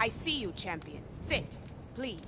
I see you, champion. Sit, please.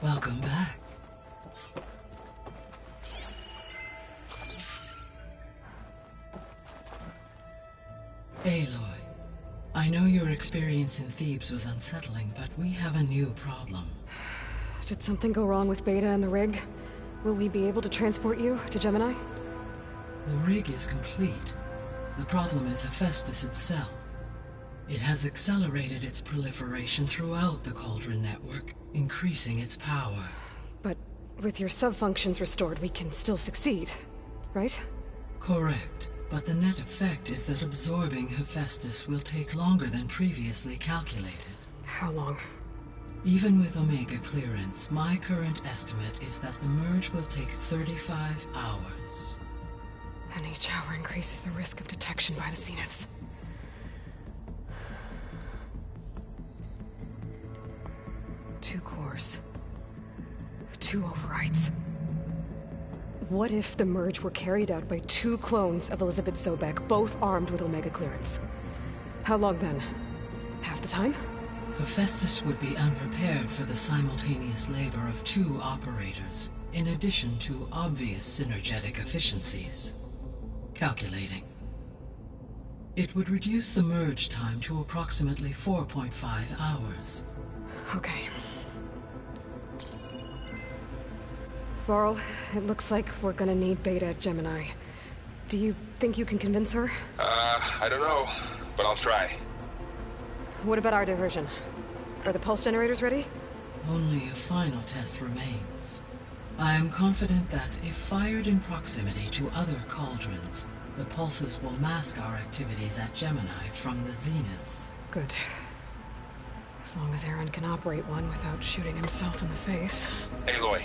Welcome back. Aloy, I know your experience in Thebes was unsettling, but we have a new problem. Did something go wrong with Beta and the rig? Will we be able to transport you to Gemini? The rig is complete. The problem is Hephaestus itself. It has accelerated its proliferation throughout the Cauldron network, increasing its power. But with your sub-functions restored, we can still succeed, right? Correct, but the net effect is that absorbing Hephaestus will take longer than previously calculated. How long? Even with Omega clearance, my current estimate is that the merge will take 35 hours. And each hour increases the risk of detection by the Zeniths. Two cores. Two overrides. What if the merge were carried out by two clones of Elizabeth Sobek, both armed with Omega clearance? How long then? Half the time? Hephaestus would be unprepared for the simultaneous labor of two operators, in addition to obvious synergetic efficiencies. Calculating. It would reduce the merge time to approximately 4.5 hours. Okay. Varl, it looks like we're gonna need Beta at Gemini. Do you think you can convince her? I don't know, but I'll try. What about our diversion? Are the pulse generators ready? Only a final test remains. I am confident that if fired in proximity to other cauldrons, the pulses will mask our activities at Gemini from the Zeniths. Good. As long as Aaron can operate one without shooting himself in the face. Aloy,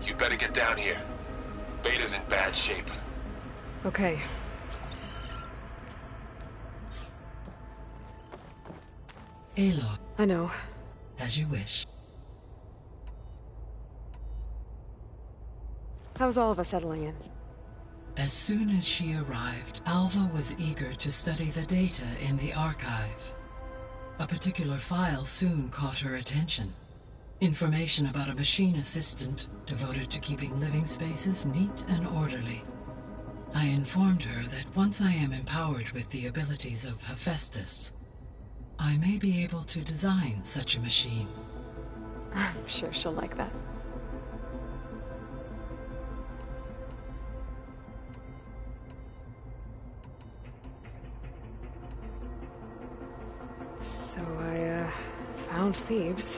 you better get down here. Beta's in bad shape. Okay. Aloy. I know. As you wish. How's all of us settling in? As soon as she arrived, Alva was eager to study the data in the archive. A particular file soon caught her attention. Information about a machine assistant devoted to keeping living spaces neat and orderly. I informed her that once I am empowered with the abilities of Hephaestus, I may be able to design such a machine. I'm sure she'll like that. So I, found Thebes.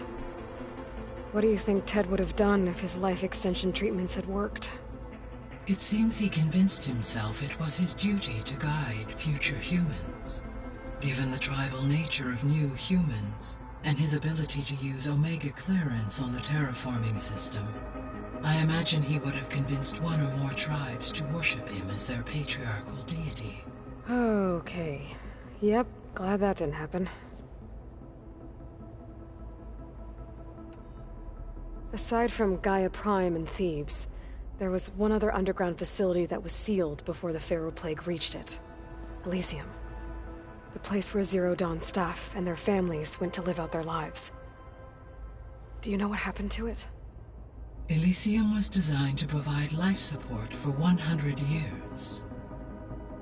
What do you think Ted would have done if his life extension treatments had worked? It seems he convinced himself it was his duty to guide future humans. Given the tribal nature of new humans, and his ability to use Omega clearance on the terraforming system, I imagine he would have convinced one or more tribes to worship him as their patriarchal deity. Okay. Yep, glad that didn't happen. Aside from Gaia Prime and Thebes, there was one other underground facility that was sealed before the Pharaoh Plague reached it. Elysium. The place where Zero Dawn staff and their families went to live out their lives. Do you know what happened to it? Elysium was designed to provide life support for 100 years.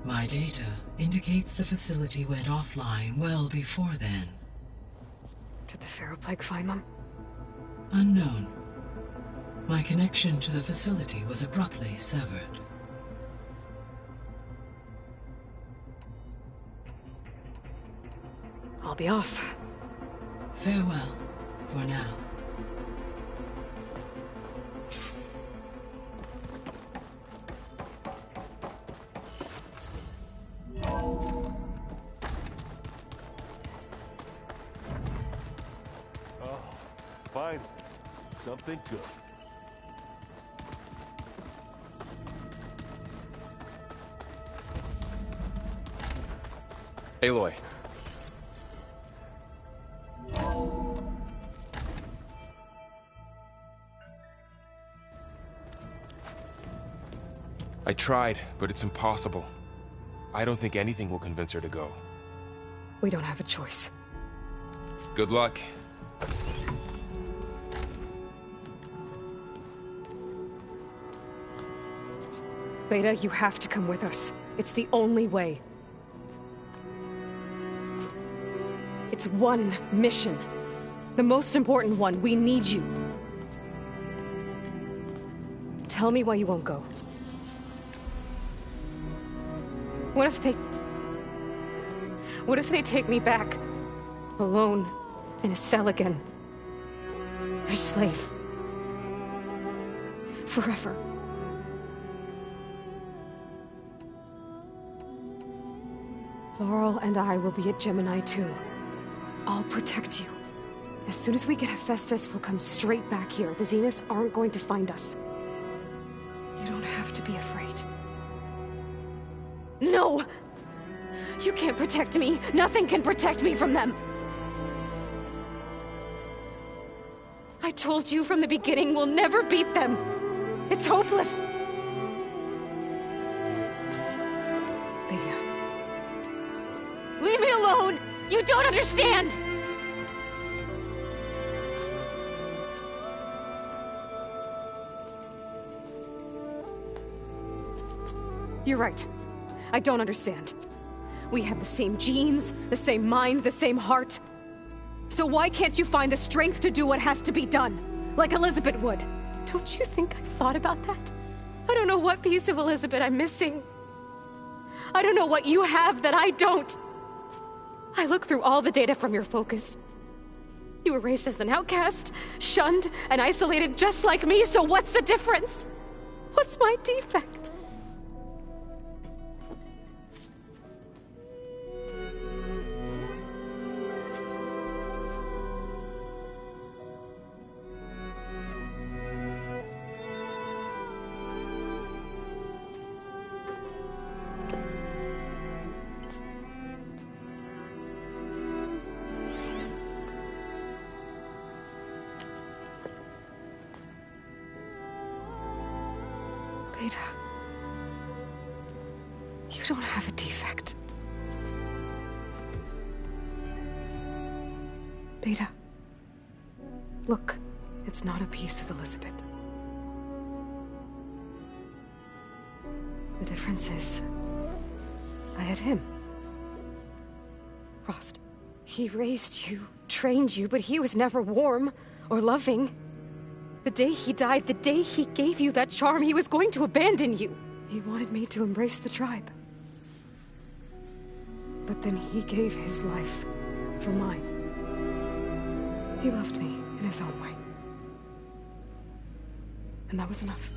My data indicates the facility went offline well before then. Did the Pharaoh Plague find them? Unknown. My connection to the facility was abruptly severed. be off. Farewell, for now. Oh, finally. Something good. Aloy. I tried, but it's impossible. I don't think anything will convince her to go. We don't have a choice. Good luck. Beta, you have to come with us. It's the only way. It's one mission. The most important one. We need you. Tell me why you won't go. What if they take me back? Alone, in a cell again. A slave. Forever. Varl and I will be at Gemini too. I'll protect you. As soon as we get Hephaestus, we'll come straight back here. The Zeniths aren't going to find us. You don't have to be afraid. No! You can't protect me. Nothing can protect me from them. I told you from the beginning we'll never beat them. It's hopeless. Beta. Leave me alone! You don't understand! You're right. I don't understand. We have the same genes, the same mind, the same heart. So why can't you find the strength to do what has to be done? Like Elizabeth would. Don't you think I've thought about that? I don't know what piece of Elizabeth I'm missing. I don't know what you have that I don't. I look through all the data from your focus. You were raised as an outcast, shunned, and isolated just like me, so what's the difference? What's my defect? Beta, you don't have a defect. Beta, look, it's not a piece of Elizabeth. The difference is, I had him. Frost. He raised you, trained you, but he was never warm or loving. The day he died, the day he gave you that charm, he was going to abandon you. He wanted me to embrace the tribe. But then he gave his life for mine. He loved me in his own way. And that was enough.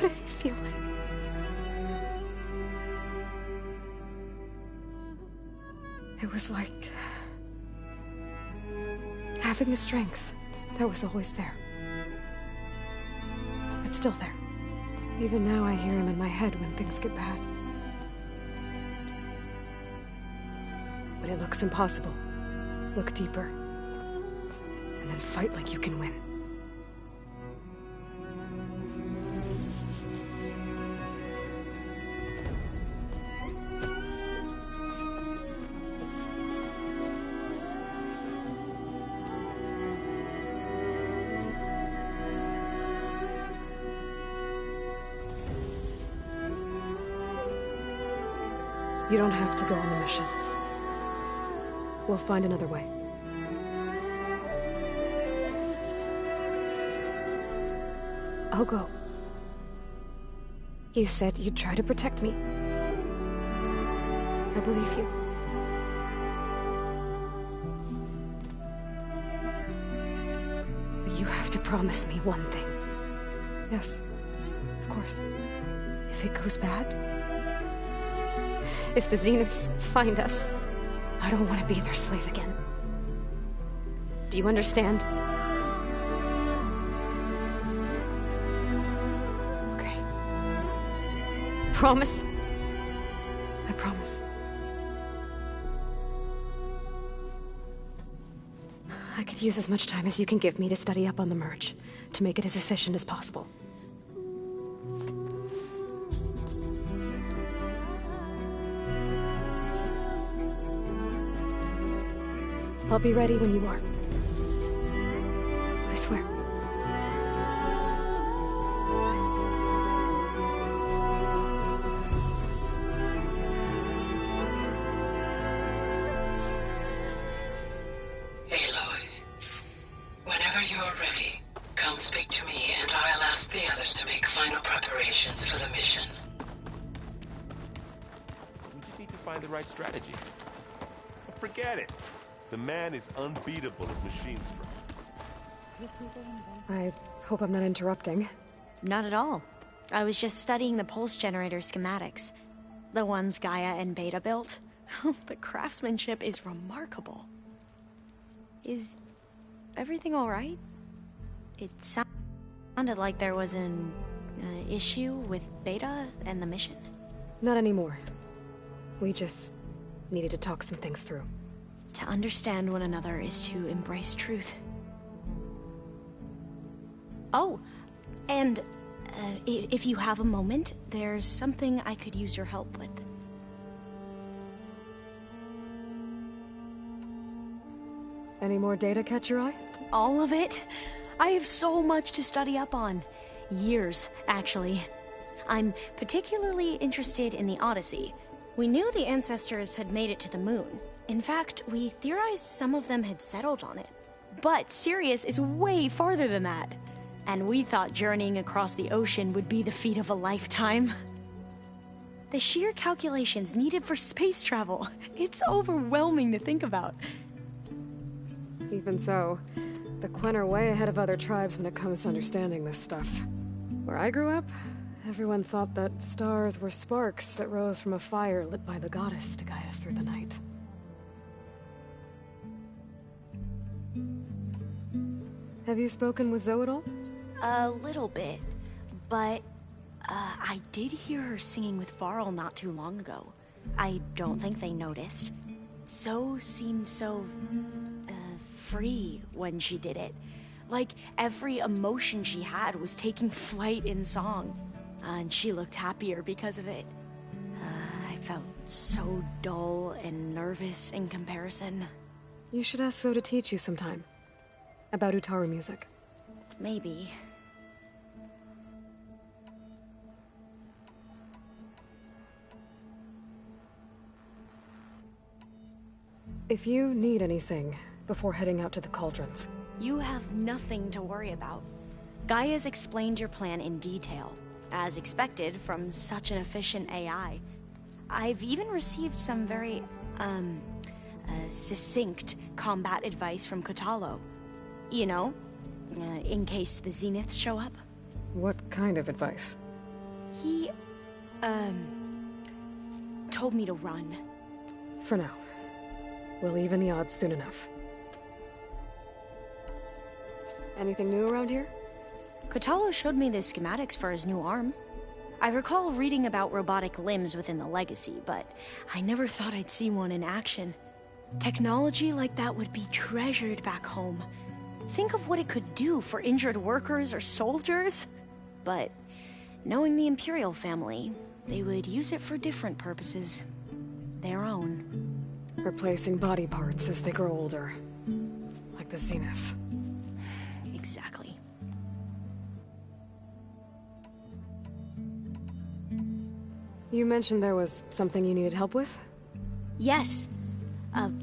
What did it feel like? It was like having the strength that was always there. It's still there. Even now I hear him in my head when things get bad. But it looks impossible. Look deeper. And then fight like you can win. You don't have to go on the mission. We'll find another way. I'll go. You said you'd try to protect me. I believe you. You have to promise me one thing. Yes, of course. If it goes bad? If the Zeniths find us, I don't want to be their slave again. Do you understand? Okay. Promise? I promise. I could use as much time as you can give me to study up on the merge, to make it as efficient as possible. I'll be ready when you are. I swear. Aloy, whenever you're ready, come speak to me and I'll ask the others to make final preparations for the mission. We just need to find the right strategy. Forget it. The man is unbeatable at machine strike. I hope I'm not interrupting. Not at all. I was just studying the pulse generator schematics. The ones Gaia and Beta built. The craftsmanship is remarkable. Is everything alright? It sounded like there was an issue with Beta and the mission. Not anymore. We just needed to talk some things through. To understand one another is to embrace truth. Oh, and if you have a moment, there's something I could use your help with. Any more data catch your eye? All of it? I have so much to study up on. Years, actually. I'm particularly interested in the Odyssey. We knew the ancestors had made it to the moon. In fact, we theorized some of them had settled on it. But Sirius is way farther than that. And we thought journeying across the ocean would be the feat of a lifetime. The sheer calculations needed for space travel, it's overwhelming to think about. Even so, the Quen are way ahead of other tribes when it comes to understanding this stuff. Where I grew up, everyone thought that stars were sparks that rose from a fire lit by the goddess to guide us through the night. Have you spoken with Zoe at all? A little bit, but I did hear her singing with Varl not too long ago. I don't think they noticed. Zoe seemed so free when she did it. Like every emotion she had was taking flight in song. And she looked happier because of it. I felt so dull and nervous in comparison. You should ask Zoe to teach you sometime. About Utaru music. Maybe. If you need anything before heading out to the cauldrons. You have nothing to worry about. Gaia's explained your plan in detail, as expected from such an efficient AI. I've even received some very, succinct combat advice from Kotallo. You know, in case the Zeniths show up. What kind of advice? He, told me to run. For now. We'll even the odds soon enough. Anything new around here? Kotallo showed me the schematics for his new arm. I recall reading about robotic limbs within the Legacy, but I never thought I'd see one in action. Technology like that would be treasured back home. Think of what it could do for injured workers or soldiers. But knowing the Imperial family, they would use it for different purposes. Their own. Replacing body parts as they grow older. Like the Zeniths. Exactly. You mentioned there was something you needed help with? Yes.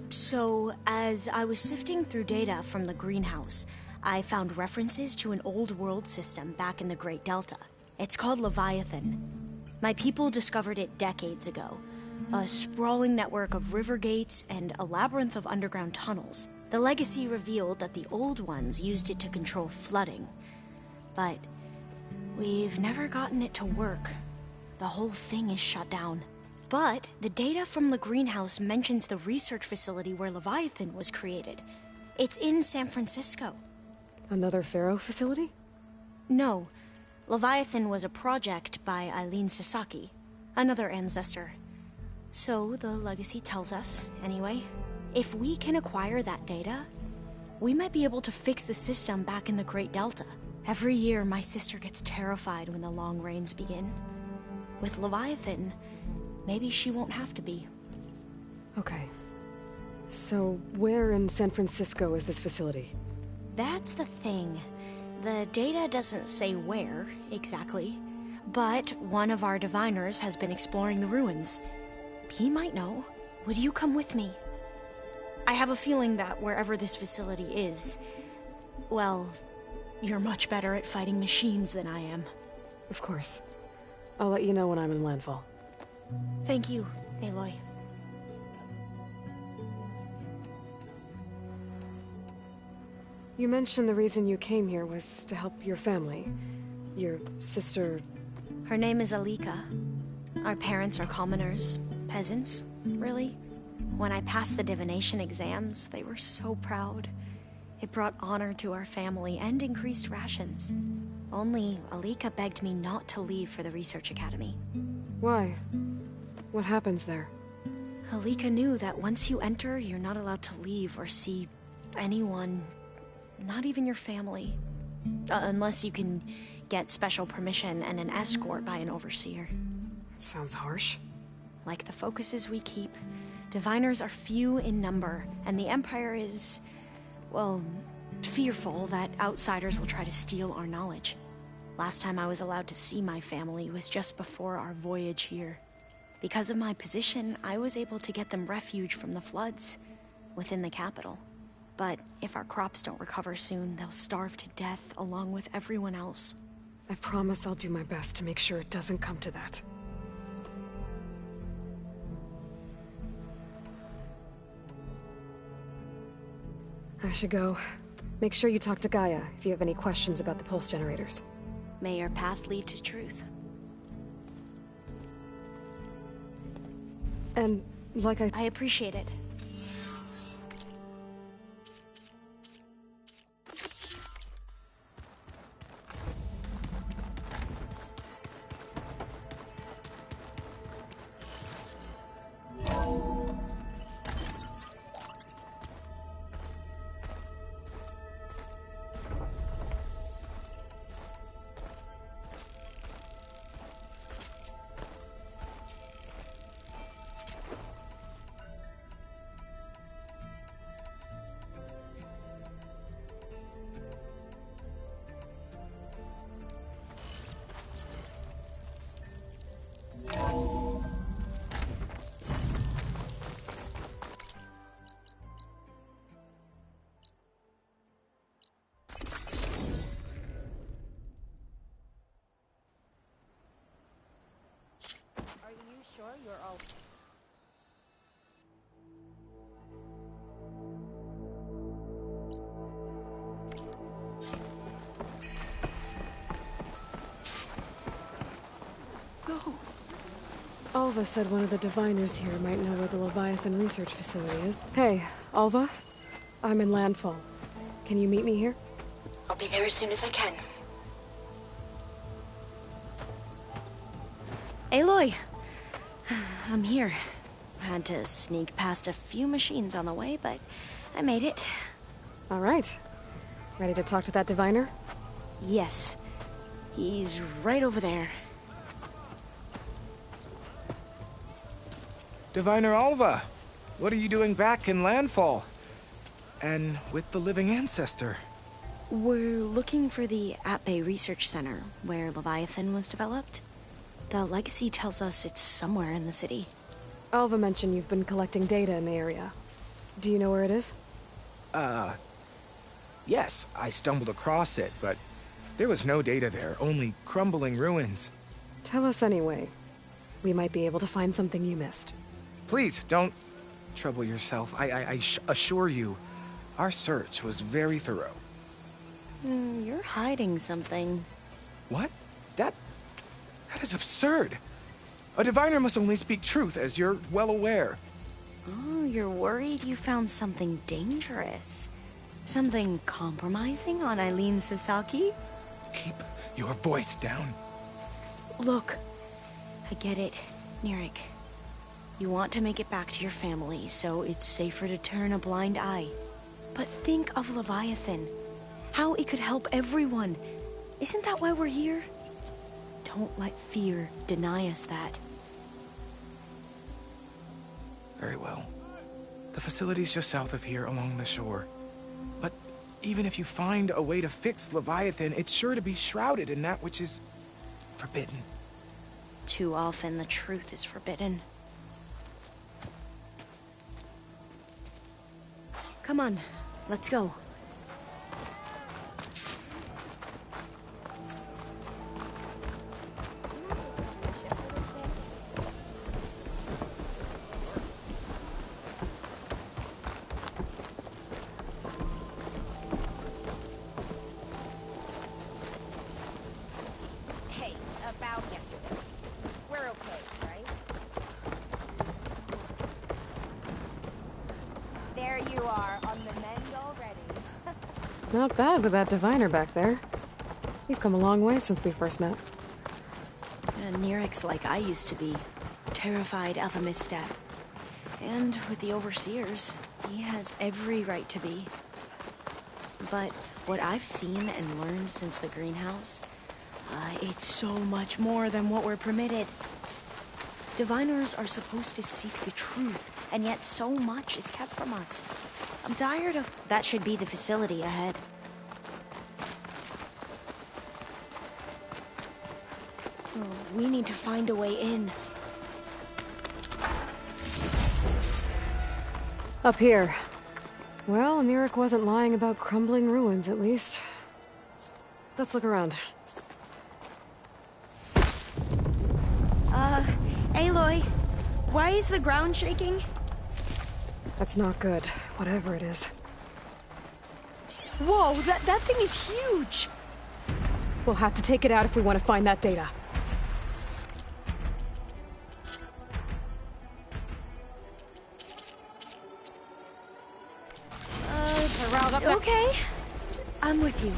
So, as I was sifting through data from the greenhouse, I found references to an old world system back in the Great Delta. It's called Leviathan. My people discovered it decades ago. A sprawling network of river gates and a labyrinth of underground tunnels. The Legacy revealed that the Old Ones used it to control flooding. But we've never gotten it to work. The whole thing is shut down. But the data from the greenhouse mentions the research facility where Leviathan was created. It's in San Francisco. Another Pharaoh facility? No. Leviathan was a project by Eileen Sasaki, another ancestor. So the Legacy tells us, anyway, if we can acquire that data, we might be able to fix the system back in the Great Delta. Every year, my sister gets terrified when the long rains begin. With Leviathan, maybe she won't have to be. Okay. So, where in San Francisco is this facility? That's the thing. The data doesn't say where, exactly. But one of our diviners has been exploring the ruins. He might know. Would you come with me? I have a feeling that wherever this facility is, well, you're much better at fighting machines than I am. Of course. I'll let you know when I'm in landfall. Thank you, Aloy. You mentioned the reason you came here was to help your family. Your sister... Her name is Alika. Our parents are commoners. Peasants, really. When I passed the divination exams, they were so proud. It brought honor to our family and increased rations. Only Alika begged me not to leave for the research academy. Why? What happens there? Alika knew that once you enter, you're not allowed to leave or see anyone, not even your family. Unless you can get special permission and an escort by an overseer. Sounds harsh. Like the focuses we keep, diviners are few in number, and the Empire is, well, fearful that outsiders will try to steal our knowledge. Last time I was allowed to see my family was just before our voyage here. Because of my position, I was able to get them refuge from the floods within the capital. But if our crops don't recover soon, they'll starve to death along with everyone else. I promise I'll do my best to make sure it doesn't come to that. I should go. Make sure you talk to Gaia if you have any questions about the pulse generators. May your path lead to truth. And, like I appreciate it. Alva said one of the diviners here might know where the Leviathan research facility is. Hey, Alva. I'm in landfall. Can you meet me here? I'll be there as soon as I can. Aloy! I'm here. Had to sneak past a few machines on the way, but I made it. All right. Ready to talk to that diviner? Yes. He's right over there. Diviner Alva, what are you doing back in landfall? And with the living ancestor? We're looking for the At-Bay Research Center, where Leviathan was developed. The Legacy tells us it's somewhere in the city. Alva mentioned you've been collecting data in the area. Do you know where it is? Yes, I stumbled across it, but there was no data there, only crumbling ruins. Tell us anyway. We might be able to find something you missed. Please, don't trouble yourself. I assure you, Our search was very thorough. You're hiding something. What? That is absurd. A diviner must only speak truth, as you're well aware. Oh, you're worried you found something dangerous. Something compromising on Eileen Sasaki? Keep your voice down. Look, I get it, Nirik. You want to make it back to your family, so it's safer to turn a blind eye. But think of Leviathan. How it could help everyone. Isn't that why we're here? Don't let fear deny us that. Very well. The facility's just south of here along the shore. But even if you find a way to fix Leviathan, it's sure to be shrouded in that which is forbidden. Too often the truth is forbidden. Come on, let's go. Hey, about yesterday. We're okay, right? There you are, on the mend already. Not bad with that diviner back there. You've come a long way since we first met. Nirik's like I used to be. Terrified of a misstep. And with the Overseers, he has every right to be. But what I've seen and learned since the greenhouse, it's so much more than what we're permitted. Diviners are supposed to seek the truth, and yet so much is kept from us. I'm tired of... That should be the facility ahead. Oh, we need to find a way in. Up here. Well, Nirik wasn't lying about crumbling ruins, at least. Let's look around. Aloy, why is the ground shaking? That's not good, whatever it is. Whoa, that thing is huge! We'll have to take it out if we want to find that data. Okay. I'm with you.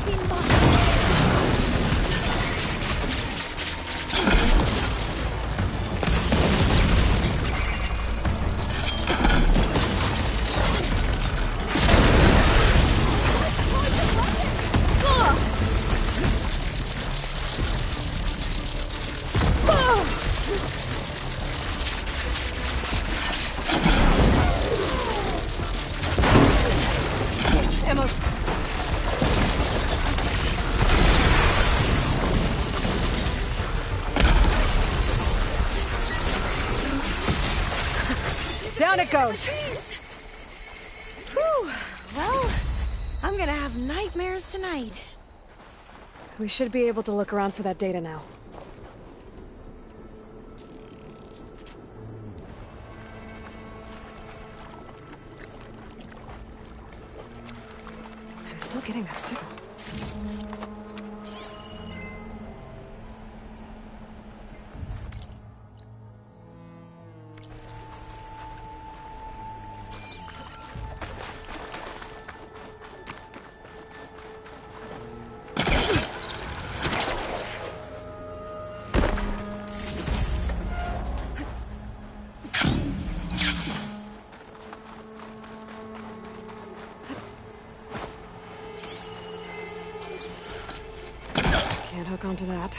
fucking button. Down it goes! Whew. Well, I'm gonna have nightmares tonight. We should be able to look around for that data now. I'm still getting that signal. Can't hook onto that.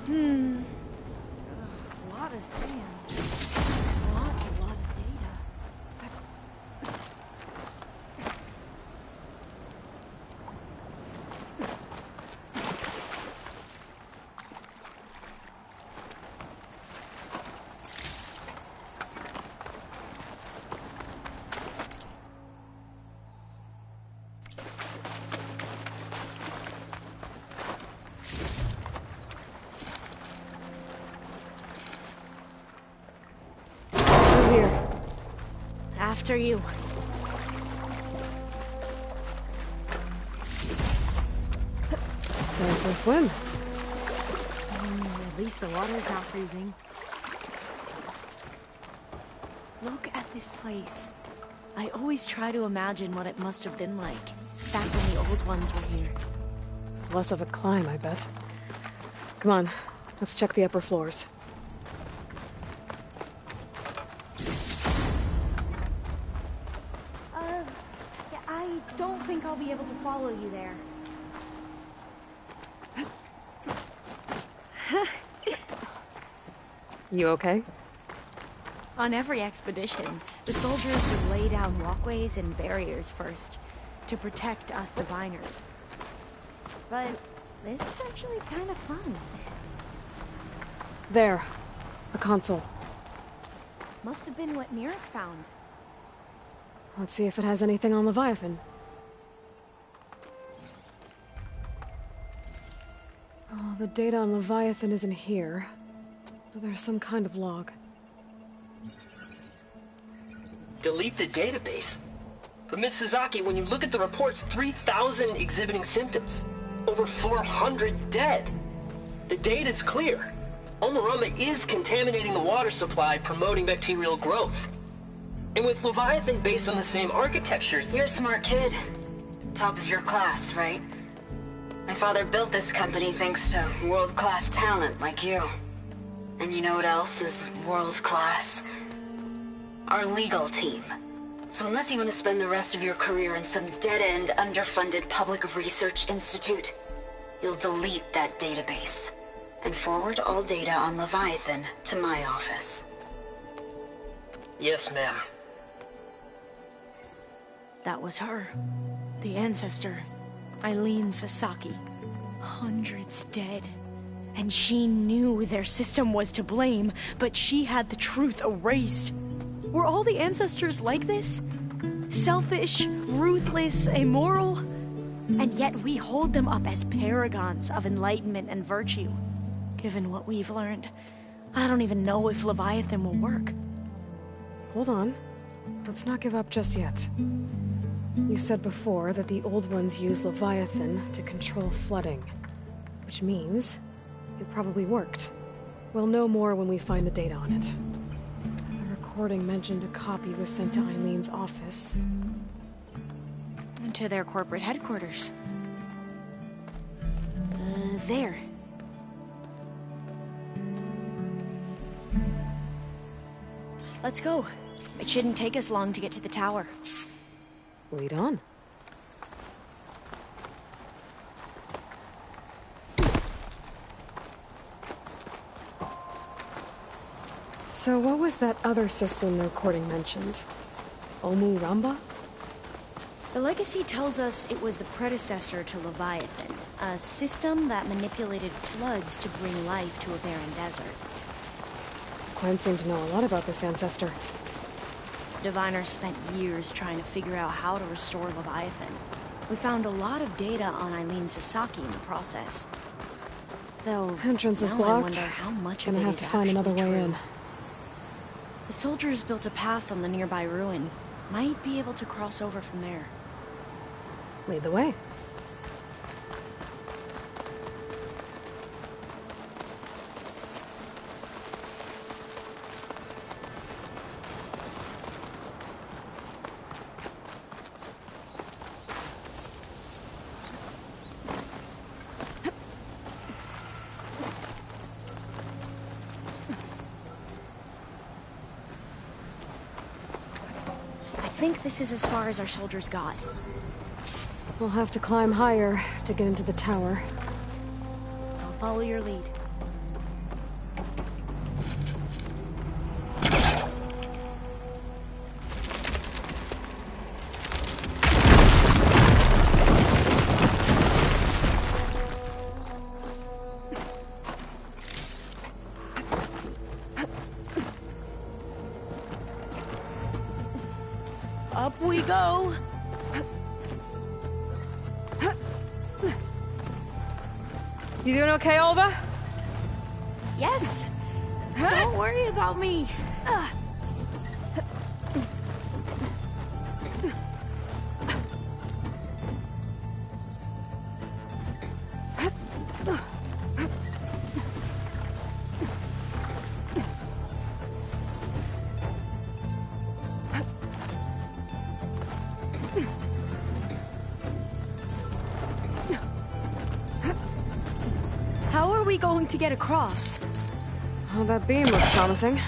A lot of sand. A lot of data. After you. Going for a swim. At least the water's not freezing. Look at this place. I always try to imagine what it must have been like back when the old ones were here. It's less of a climb, I bet. Come on, let's check the upper floors. I don't think I'll be able to follow you there. You okay? On every expedition, the soldiers would lay down walkways and barriers first to protect us diviners. But this is actually kind of fun. There. A console. Must have been what Nirek found. Let's see if it has anything on Leviathan. Oh, the data on Leviathan isn't here. But there's some kind of log. Delete the database? But Miss Sasaki, when you look at the reports, 3,000 exhibiting symptoms. Over 400 dead. The data's clear. Omarama is contaminating the water supply, promoting bacterial growth. And with Leviathan based on the same architecture... You're a smart kid. Top of your class, right? My father built this company thanks to world-class talent like you. And you know what else is world-class? Our legal team. So unless you want to spend the rest of your career in some dead-end, underfunded public research institute, you'll delete that database and forward all data on Leviathan to my office. Yes, ma'am. That was her. The ancestor. Eileen Sasaki. Hundreds dead. And she knew their system was to blame, but she had the truth erased. Were all the ancestors like this? Selfish, ruthless, immoral? And yet we hold them up as paragons of enlightenment and virtue. Given what we've learned, I don't even know if Leviathan will work. hold on. Let's not give up just yet. You said before that the old ones use Leviathan to control flooding. Which means it probably worked. We'll know more when we find the data on it. The recording mentioned a copy was sent to Eileen's office. And to their corporate headquarters. There. Let's go. It shouldn't take us long to get to the tower. Lead on. So what was that other system the recording mentioned? Omu Ramba? The legacy tells us it was the predecessor to Leviathan, a system that manipulated floods to bring life to a barren desert. Quinn seemed to know a lot about this ancestor. Diviners spent years trying to figure out how to restore Leviathan. We found a lot of data on Eileen Sasaki in the process. Though, entrance is now blocked. I wonder how much of it Gonna have is to find another way actually in. true. The soldiers built a path on the nearby ruin. Might be able to cross over from there. Lead the way. I think this is as far as our soldiers got. We'll have to climb higher to get into the tower. I'll follow your lead. Up we go! You doing okay, Alva? Yes! Don't worry about me! How are we going to get across? Oh, that beam looks promising.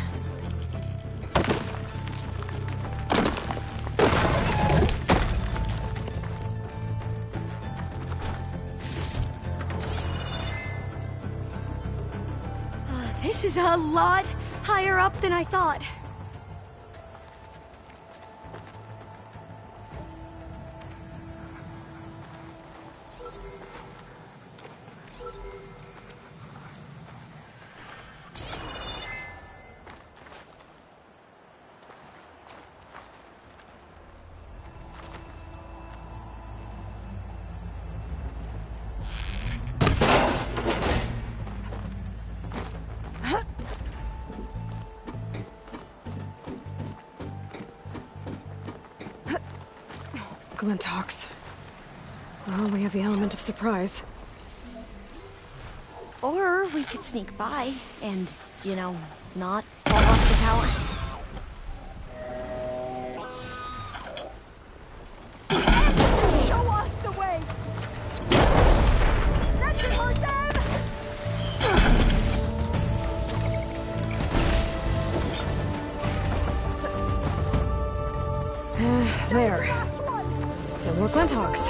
This is a lot higher up than I thought. Glintox. Well, we have the element of surprise. Or we could sneak by and, you know, not fall off the tower. Show us the way! That should hurt them! There. No more Glintox.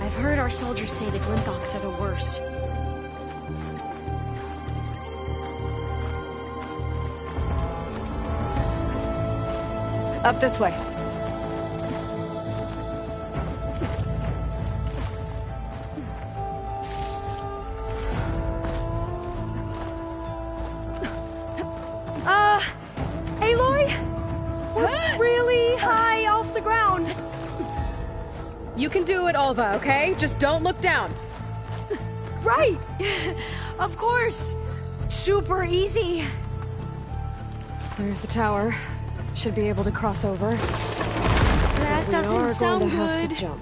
I've heard our soldiers say the Glintox are the worst. Up this way. Aloy? We're really high off the ground. You can do it, Alva, okay? Just don't look down. Right! Of course! Super easy. There's the tower. Should be able to cross over. That doesn't sound good. We are going to have to jump.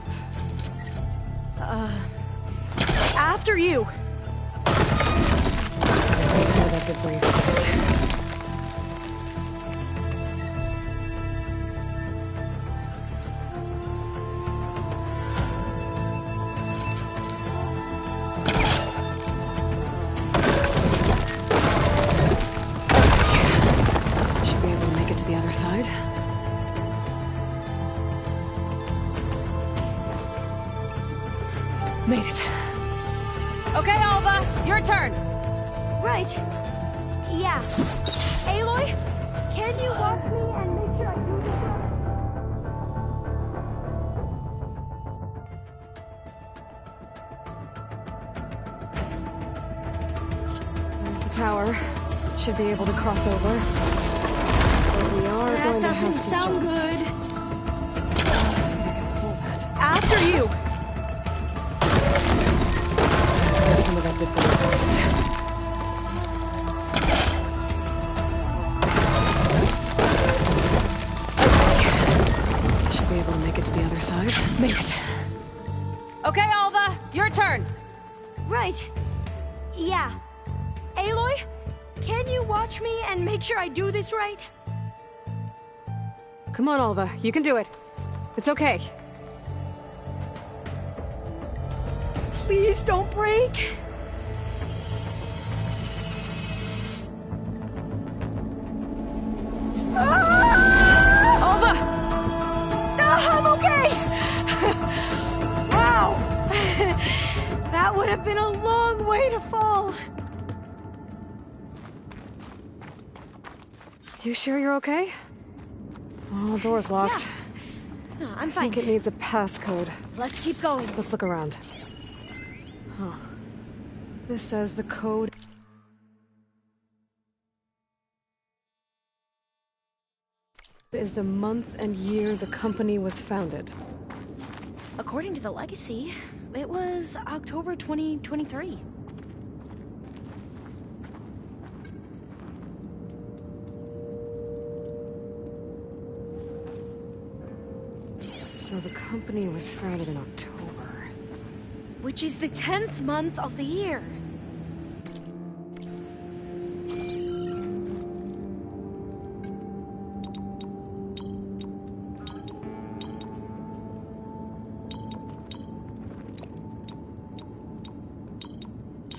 After you! There's some of that debris first. Should be able to make it to the other side. Made it. Okay, Alva, your turn. Right. Yeah. Aloy, can you watch me and make sure I do this right? There's the tower. Should be able to cross over. But we are going to have to jump. That doesn't sound good. I can pull that. After you! There's some of that debris first. Should be able to make it to the other side. Made it. Okay, Alva, your turn. Right. Yeah. Aloy, can you watch me and make sure I do this right? Come on, Alva. You can do it. It's okay. Please don't break. Alva! I'm okay! Wow! That would have been a long way to fall. You sure you're okay? Oh, the door's locked. Yeah. No, I'm I fine. think it needs a passcode. Let's keep going. Let's look around. Huh. This says the code is the month and year the company was founded. According to the legacy, it was October 2023. So the company was founded in October. Which is the 10th month of the year.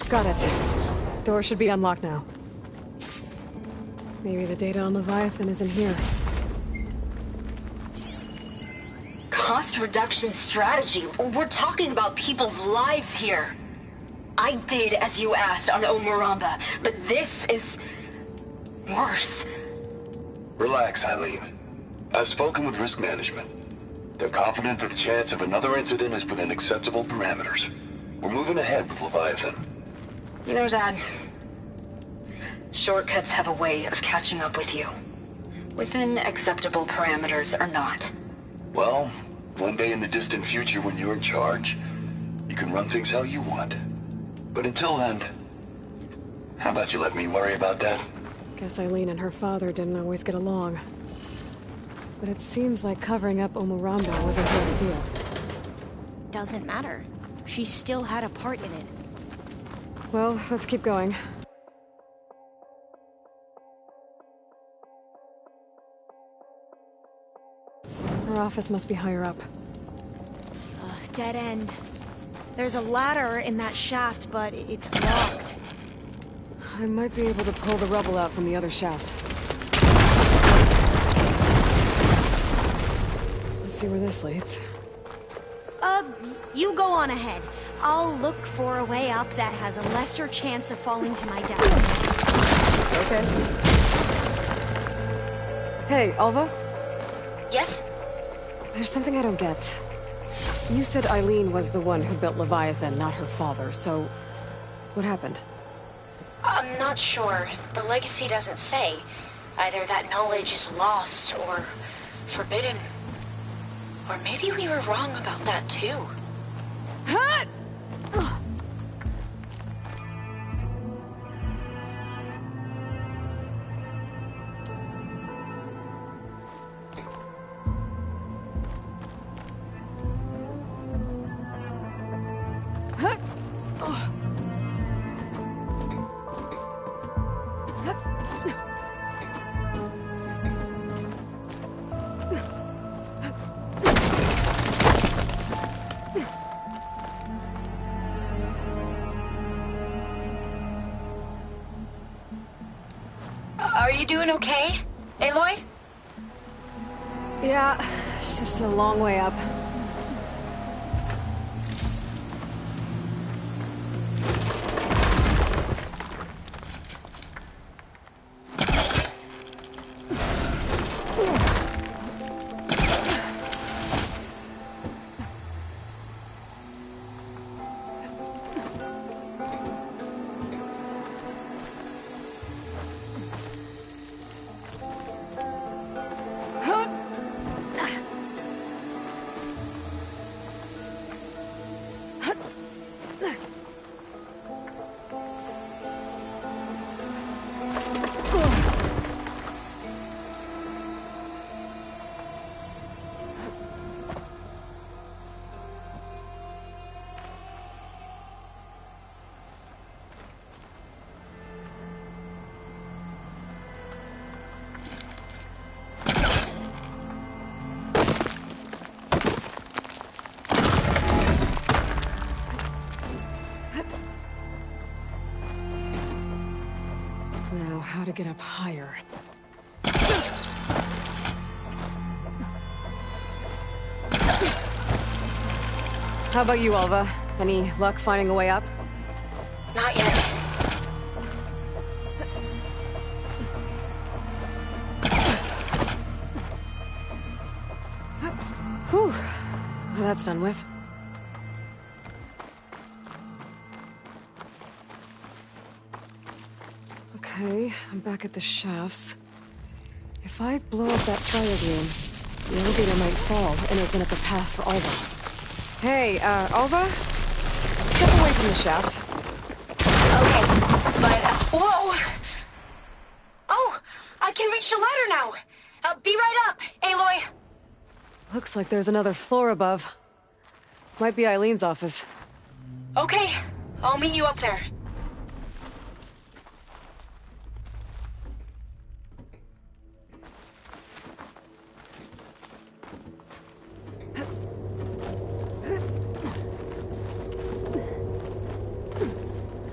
Got it. Door should be unlocked now. Maybe the data on Leviathan is in here. Cost reduction strategy? We're talking about people's lives here. I did as you asked on Omuramba, but this is worse. Relax, Eileen. I've spoken with risk management. They're confident that the chance of another incident is within acceptable parameters. We're moving ahead with Leviathan. You know, Dad, shortcuts have a way of catching up with you. Within acceptable parameters or not. Well, one day in the distant future when you're in charge, you can run things how you want. But until then, how about you let me worry about that? Guess Eileen and her father didn't always get along. But it seems like covering up Omuramba wasn't her idea. Doesn't matter. She still had a part in it. Well, let's keep going. Her office must be higher up. Dead end. There's a ladder in that shaft, but it's blocked. I might be able to pull the rubble out from the other shaft. Let's see where this leads. You go on ahead. I'll look for a way up that has a lesser chance of falling to my death. Okay. Hey, Alva? Yes? There's something I don't get. You said Eileen was the one who built Leviathan, not her father, so... what happened? I'm not sure. The legacy doesn't say. Either that knowledge is lost or forbidden. Or maybe we were wrong about that too. Are you doing okay, Aloy? Yeah, it's just a long way up. Now, how to get up higher? How about you, Alva? Any luck finding a way up? Not yet. Whew. That's done with. Okay, I'm back at the shafts. If I blow up that fire room, the elevator might fall and open up a path for Alva. Hey, Alva? Step away from the shaft. Okay, but, whoa! Oh, I can reach the ladder now! Be right up, Aloy! Looks like there's another floor above. Might be Eileen's office. Okay, I'll meet you up there.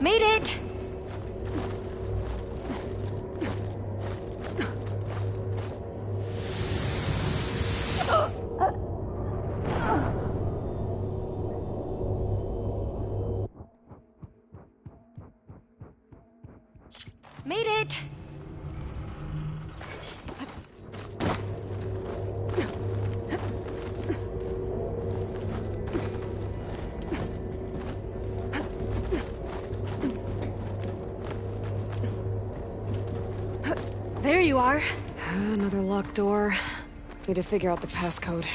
Made it! Made it! There you are. Another locked door. Need to figure out the passcode.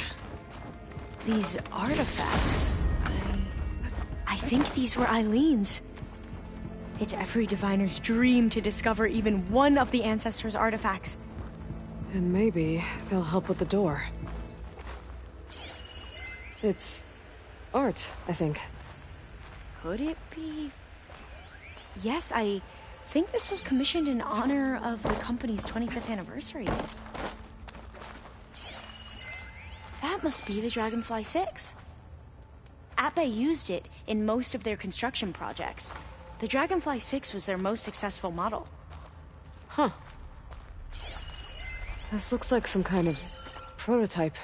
These artifacts... I think these were Eileen's. It's every diviner's dream to discover even one of the Ancestors' artifacts. And maybe they'll help with the door. It's... art, I think. Could it be... Yes, I think this was commissioned in honor of the company's 25th anniversary. That must be the Dragonfly 6. Ape used it in most of their construction projects. The Dragonfly 6 was their most successful model. Huh. This looks like some kind of prototype.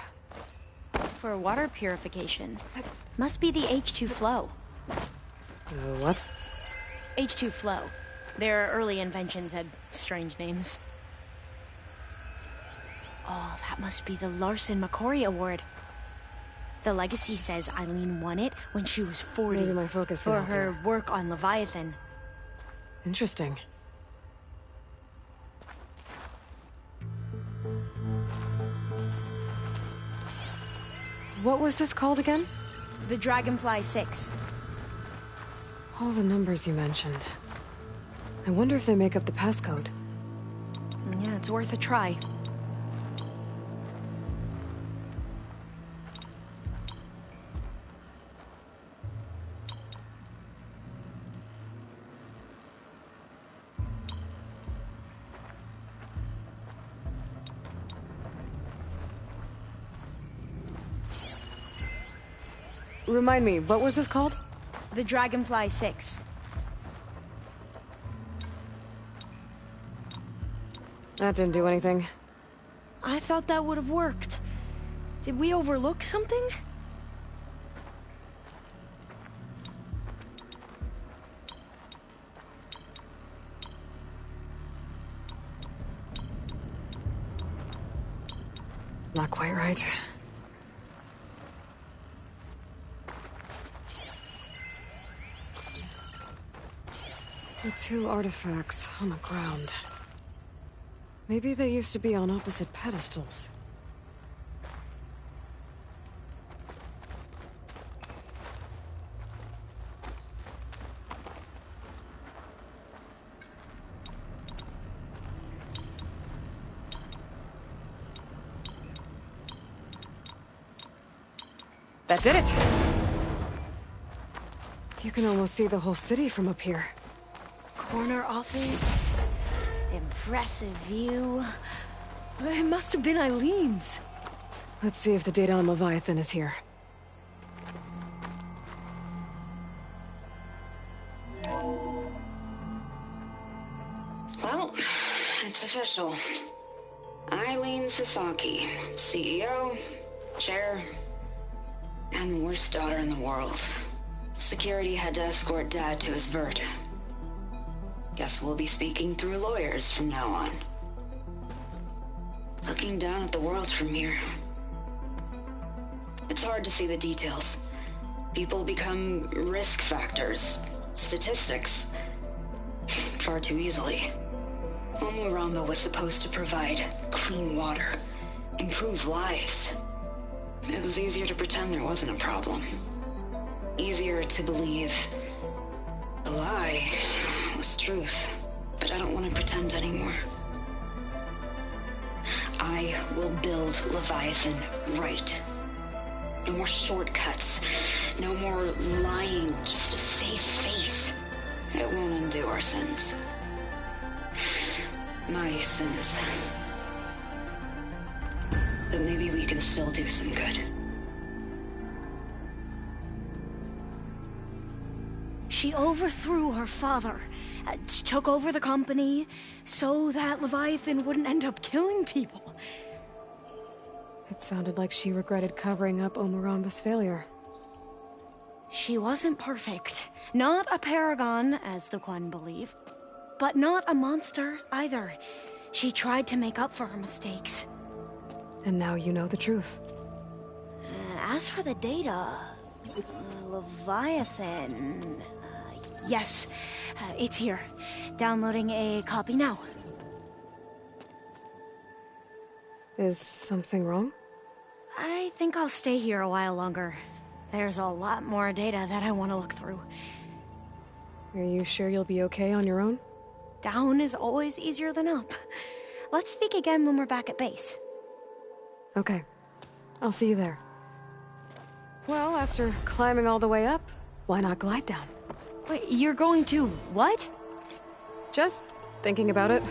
For water purification. Must be the H2 Flow. What? H2 Flow. Their early inventions had strange names. Oh, that must be the Larson McCory Award. The legacy says Eileen won it when she was 40 Maybe my focus for her work on Leviathan. Interesting. What was this called again? The Dragonfly 6. All the numbers you mentioned. I wonder if they make up the passcode. Yeah, it's worth a try. Remind me, what was this called? The Dragonfly 6. That didn't do anything. I thought that would have worked. Did we overlook something? Not quite right. The two artifacts on the ground. Maybe they used to be on opposite pedestals. That did it! You can almost see the whole city from up here. Corner office. Impressive view. It must have been Eileen's. Let's see if the data on Leviathan is here. Well, it's official. Eileen Sasaki, CEO, chair, and worst daughter in the world. Security had to escort Dad to his vert. Guess we'll be speaking through lawyers from now on. Looking down at the world from here. It's hard to see the details. People become risk factors, statistics, far too easily. Omuramba was supposed to provide clean water, improve lives. It was easier to pretend there wasn't a problem. Easier to believe the lie was truth. But I don't want to pretend anymore. I will build Leviathan right. No more shortcuts. No more lying just to save face. It won't undo our sins. My sins. But maybe we can still do some good. She overthrew her father, took over the company, so that Leviathan wouldn't end up killing people. It sounded like she regretted covering up Omuramba's failure. She wasn't perfect. Not a paragon, as the Quan believed, but not a monster either. She tried to make up for her mistakes. And now you know the truth. As for the data, Leviathan... yes, it's here. Downloading a copy now. Is something wrong? I think I'll stay here a while longer. There's a lot more data that I want to look through. Are you sure you'll be okay on your own? Down is always easier than up. Let's speak again when we're back at base. Okay. I'll see you there. Well, after climbing all the way up, why not glide down? Wait, you're going to what? Just thinking about it.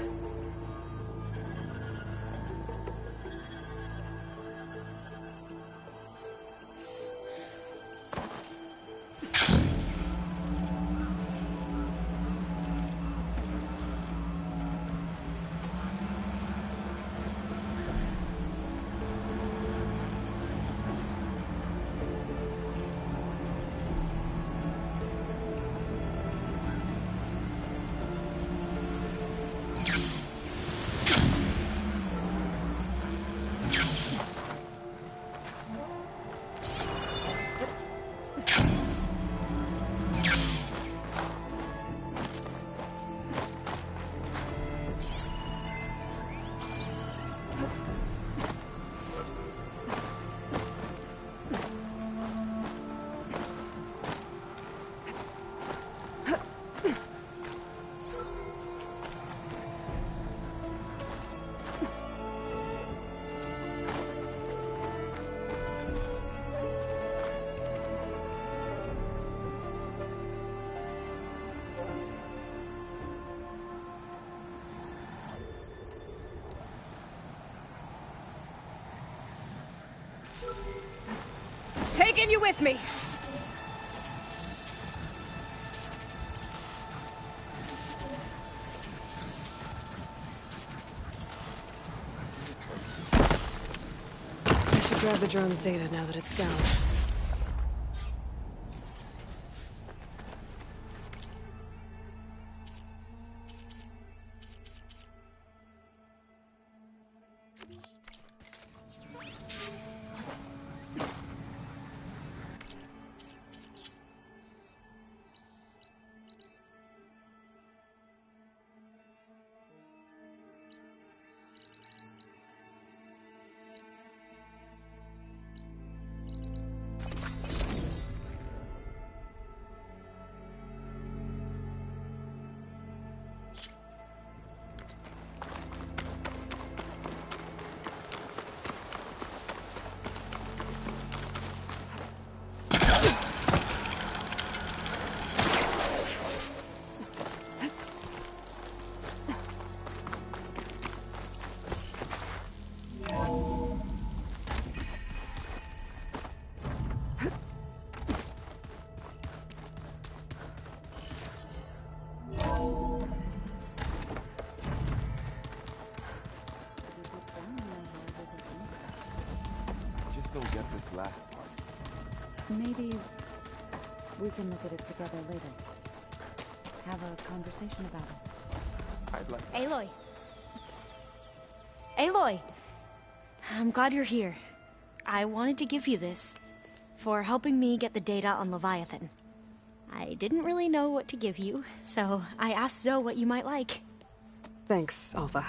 Taking you with me! grab the drone's data now that it's down. Don't get this last part. Maybe we can look at it together later. Have a conversation about it. I'd like... Aloy! Aloy! I'm glad you're here. I wanted to give you this for helping me get the data on Leviathan. I didn't really know what to give you, so I asked Zoe what you might like. Thanks, Alpha.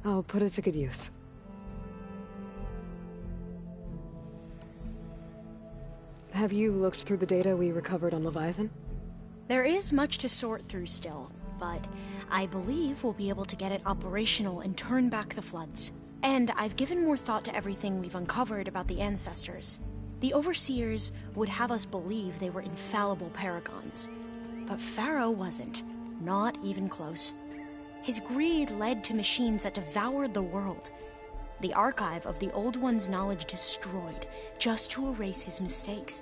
I'll put it to good use. Have you looked through the data we recovered on Leviathan? There is much to sort through still, but I believe we'll be able to get it operational and turn back the floods. And I've given more thought to everything we've uncovered about the Ancestors. The Overseers would have us believe they were infallible paragons. But Pharaoh wasn't. Not even close. His greed led to machines that devoured the world. The archive of the Old One's knowledge destroyed, just to erase his mistakes.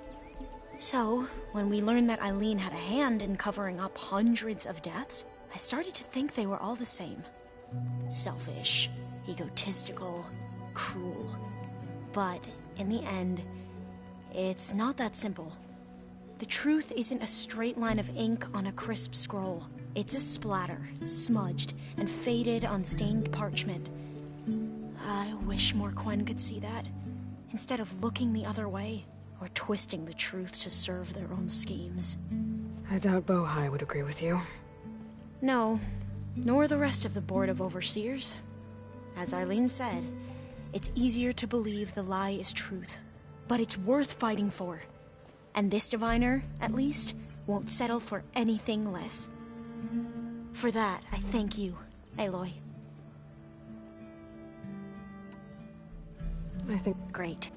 So, when we learned that Eileen had a hand in covering up hundreds of deaths, I started to think they were all the same. Selfish, egotistical, cruel. But, in the end, it's not that simple. The truth isn't a straight line of ink on a crisp scroll. It's a splatter, smudged and faded on stained parchment. I wish more Quen could see that, instead of looking the other way, or twisting the truth to serve their own schemes. I doubt Bohai would agree with you. No, nor the rest of the Board of Overseers. As Eileen said, it's easier to believe the lie is truth, but it's worth fighting for. And this diviner, at least, won't settle for anything less. For that, I thank you, Aloy. I think... Great.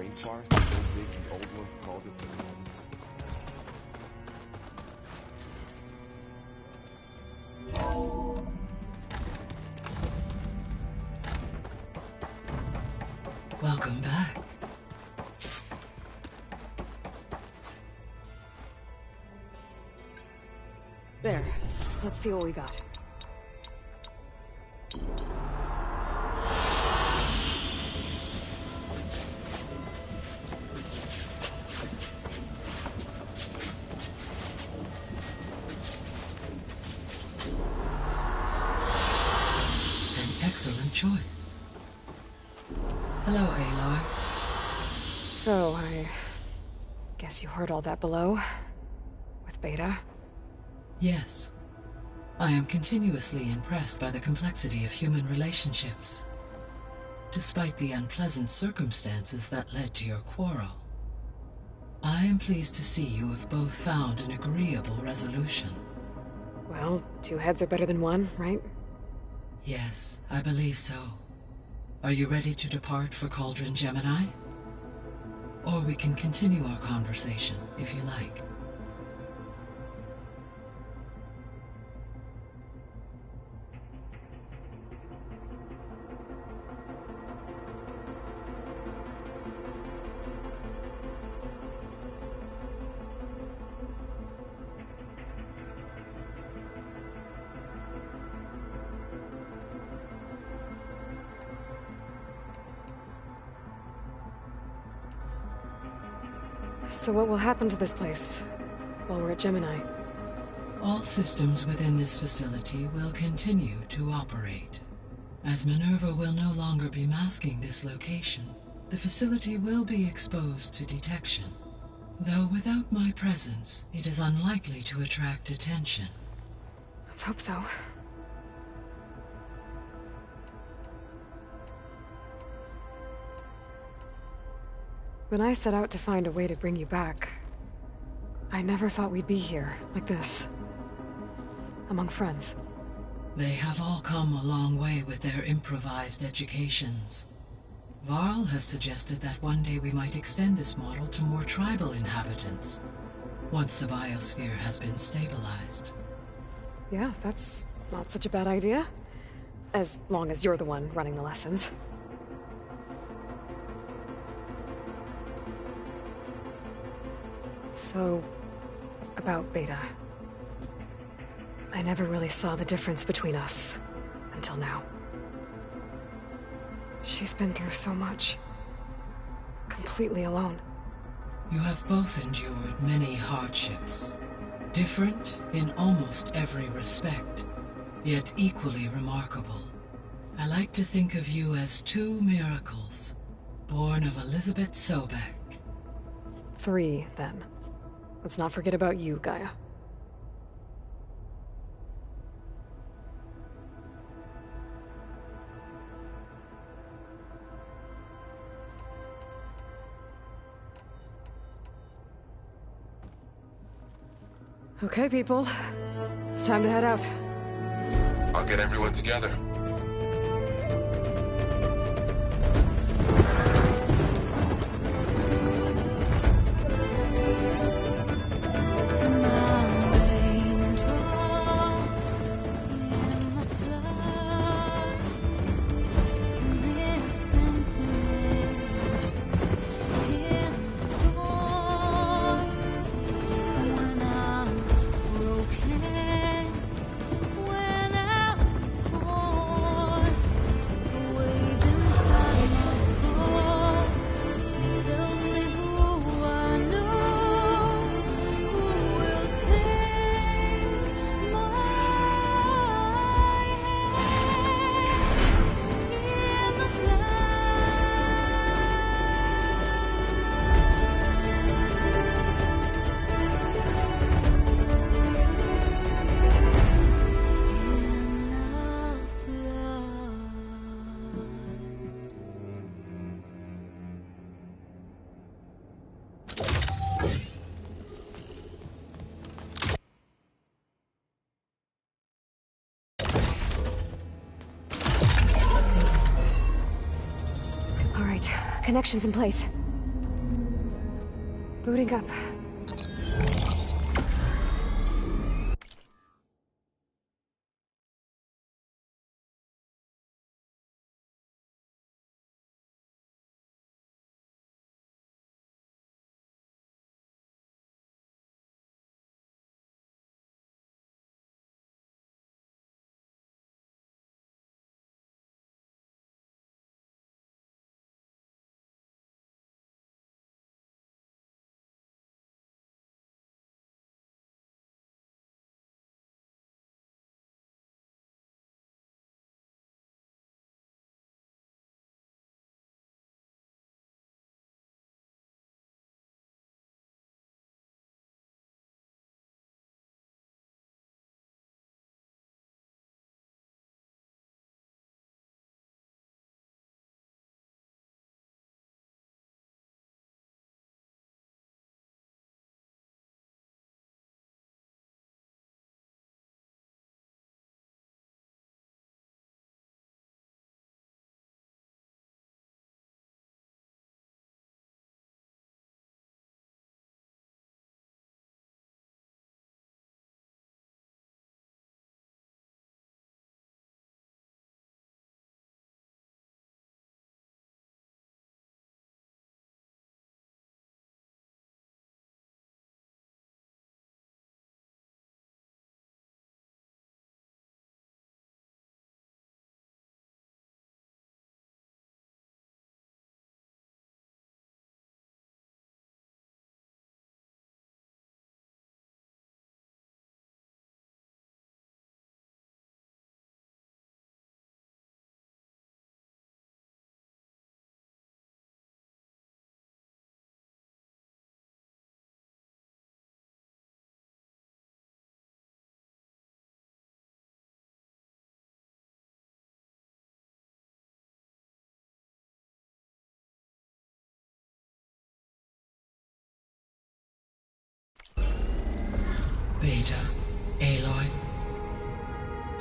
rainforest is so big the old ones called it the home. Welcome back. There. Let's see what we got. An excellent choice. Hello, Aloy. So, I guess you heard all that below? With Beta? Yes. I am continuously impressed by the complexity of human relationships. Despite the unpleasant circumstances that led to your quarrel, I am pleased to see you have both found an agreeable resolution. Well, two heads are better than one, right? Yes, I believe so. Are you ready to depart for Cauldron Gemini? Or we can continue our conversation, if you like. So what will happen to this place while we're at Gemini? All systems within this facility will continue to operate. As Minerva will no longer be masking this location, the facility will be exposed to detection. Though without my presence, it is unlikely to attract attention. Let's hope so. When I set out to find a way to bring you back, I never thought we'd be here, like this. Among friends. They have all come a long way with their improvised educations. Varl has suggested that one day we might extend this model to more tribal inhabitants, once the biosphere has been stabilized. Yeah, that's not such a bad idea. As long as you're the one running the lessons. So, about Beta. I never really saw the difference between us, until now. She's been through so much. Completely alone. You have both endured many hardships. Different in almost every respect, yet equally remarkable. I like to think of you as two miracles, born of Elizabeth Sobek. 3, then. Let's not forget about you, Gaia. Okay, people. It's time to head out. I'll get everyone together. Connections in place. Booting up. Beta, Aloy.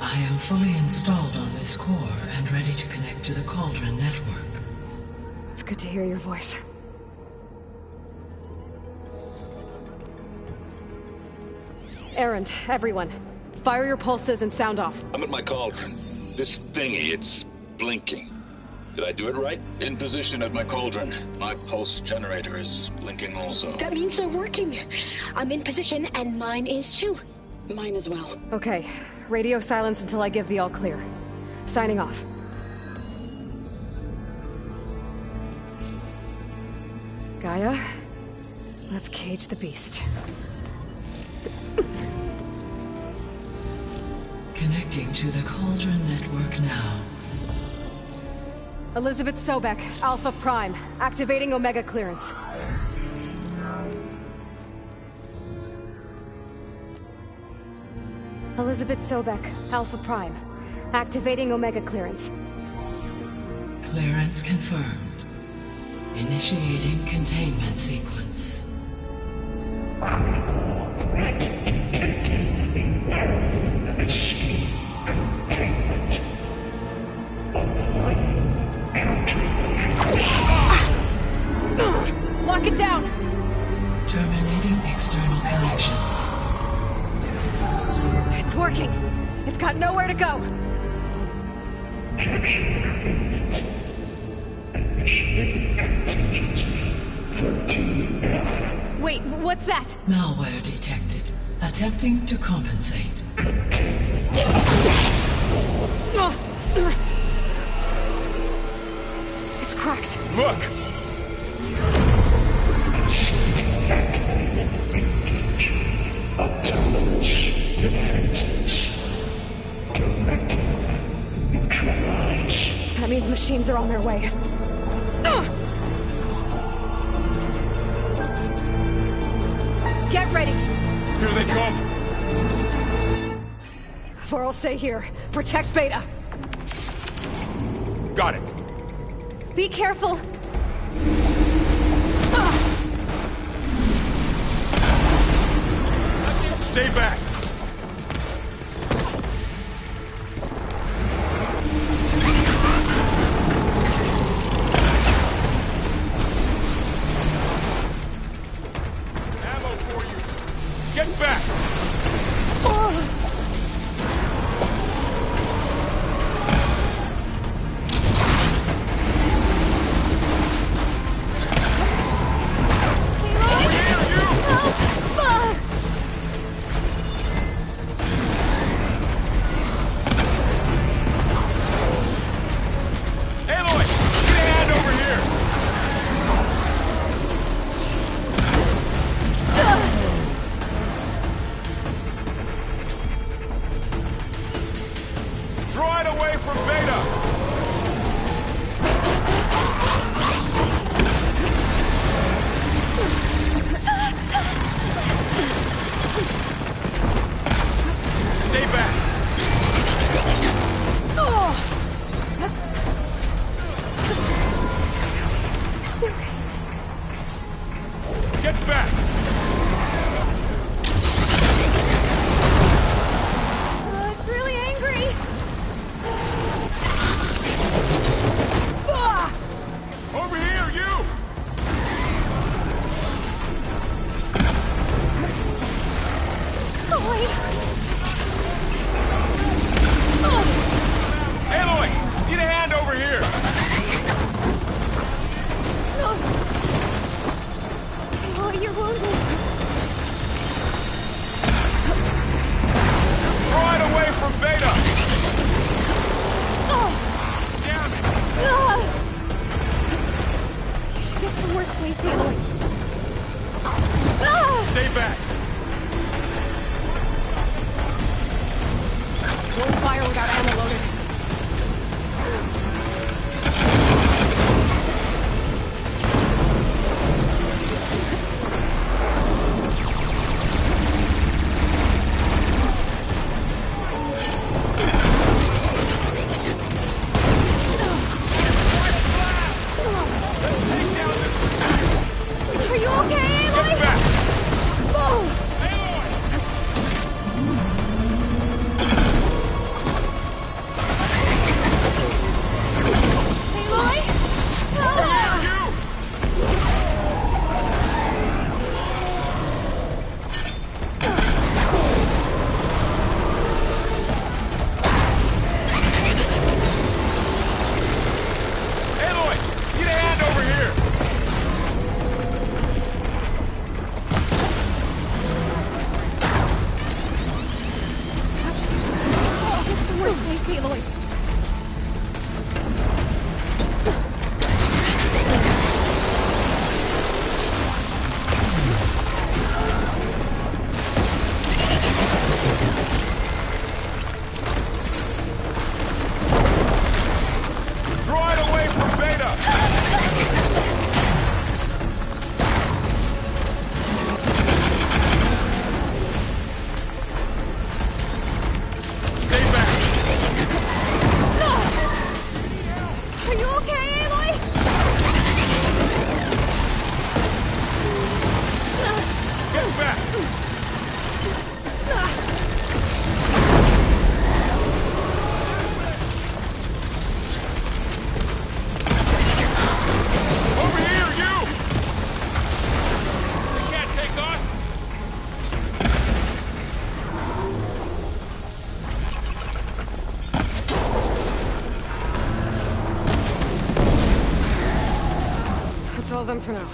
I am fully installed on this core and ready to connect to the Cauldron network. It's good to hear your voice. Erend, everyone. Fire your pulses and sound off. I'm at my Cauldron. This thingy, it's blinking. Did I do it right? In position at my Cauldron. My pulse generator is blinking also. That means they're working. I'm in position, and mine is too. Mine as well. Okay. Radio silence until I give the all clear. Signing off. Gaia, let's cage the beast. Connecting to the Cauldron network now. Elizabeth Sobek, Alpha Prime. Activating Omega clearance. Elizabeth Sobek, Alpha Prime. Activating Omega clearance. Clearance confirmed. Initiating containment sequence. Critical threat detected. Escape containment. Applying countermeasures. Lock it down! Terminating external connections. It's working. It's got nowhere to go. Capture imminent. Initiating contingency 13F. Wait, what's that? Malware detected. Attempting to compensate. It's cracked. Look! Activated. Engage. Autonomous defenses. Directive. Neutralize. That means machines are on their way. Get ready! Here they come! Vor'll stay here. Protect Beta. Got it. Be careful. Stay back! over here! Oh, you're wounded. Right away from Beta! Oh. Damn it! You should get some more sleep, Aloy. Stay back! Won't fire without ammo loaded. Are you okay, Aloy? Get back! Oh. Aloy? Aloy! Need a hand over here! Get somewhere safe, Aloy. Right away from Beta! Stay back! Are you okay, Aloy? Get back! Over here, you! You can't take us! That's all of them for now.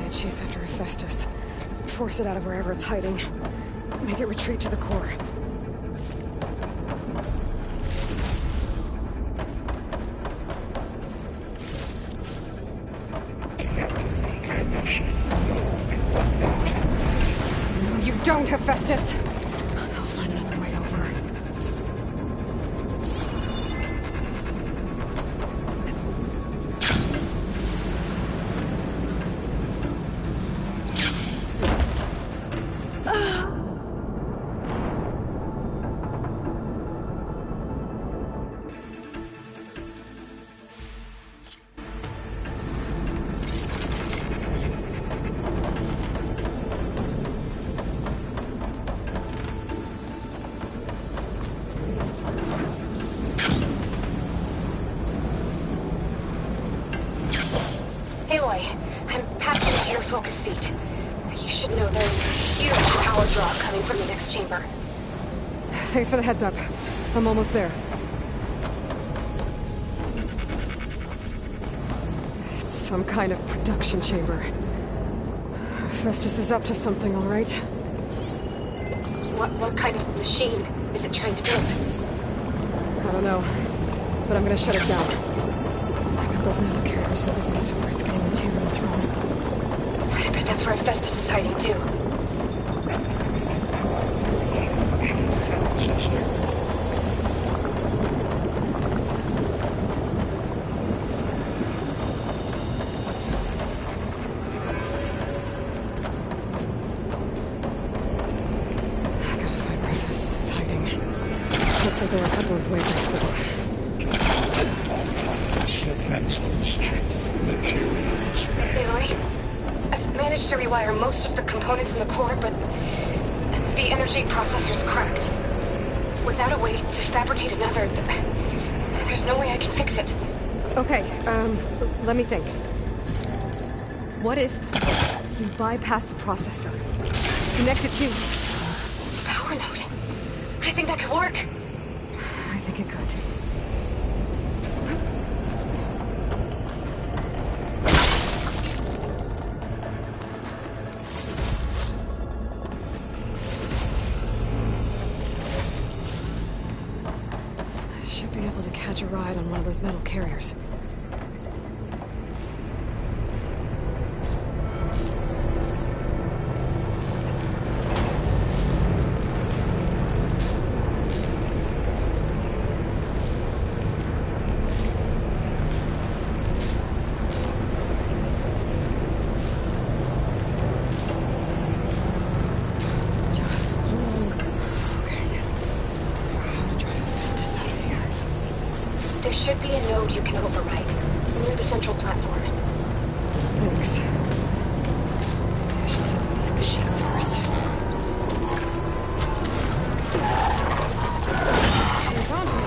Chase after Hephaestus. Force it out of wherever it's hiding. Make it retreat to the core. No, you don't, Hephaestus! I'll find another way over. Aloy, I'm patching to your focus feet. You should know there's a huge power draw coming from the next chamber. Thanks for the heads up. I'm almost there. It's some kind of production chamber. Festus is up to something, all right? What kind of machine is it trying to build? I don't know, but I'm gonna shut it down. I bet those metal carriers will lead me to where it's getting materials from. I bet that's where Festus is hiding too. Looks like there are a couple of ways I could go. Aloy, I've managed to rewire most of the components in the core, but the energy processor's cracked. Without a way to fabricate another, there's no way I can fix it. Okay, let me think. What if you bypass the processor? Connect it to power node. I think that could work. I think it could. I should be able to catch a ride on one of those metal carriers. There should be a node you can override, near the central platform. Thanks. I should deal with these machines first. It's on to me.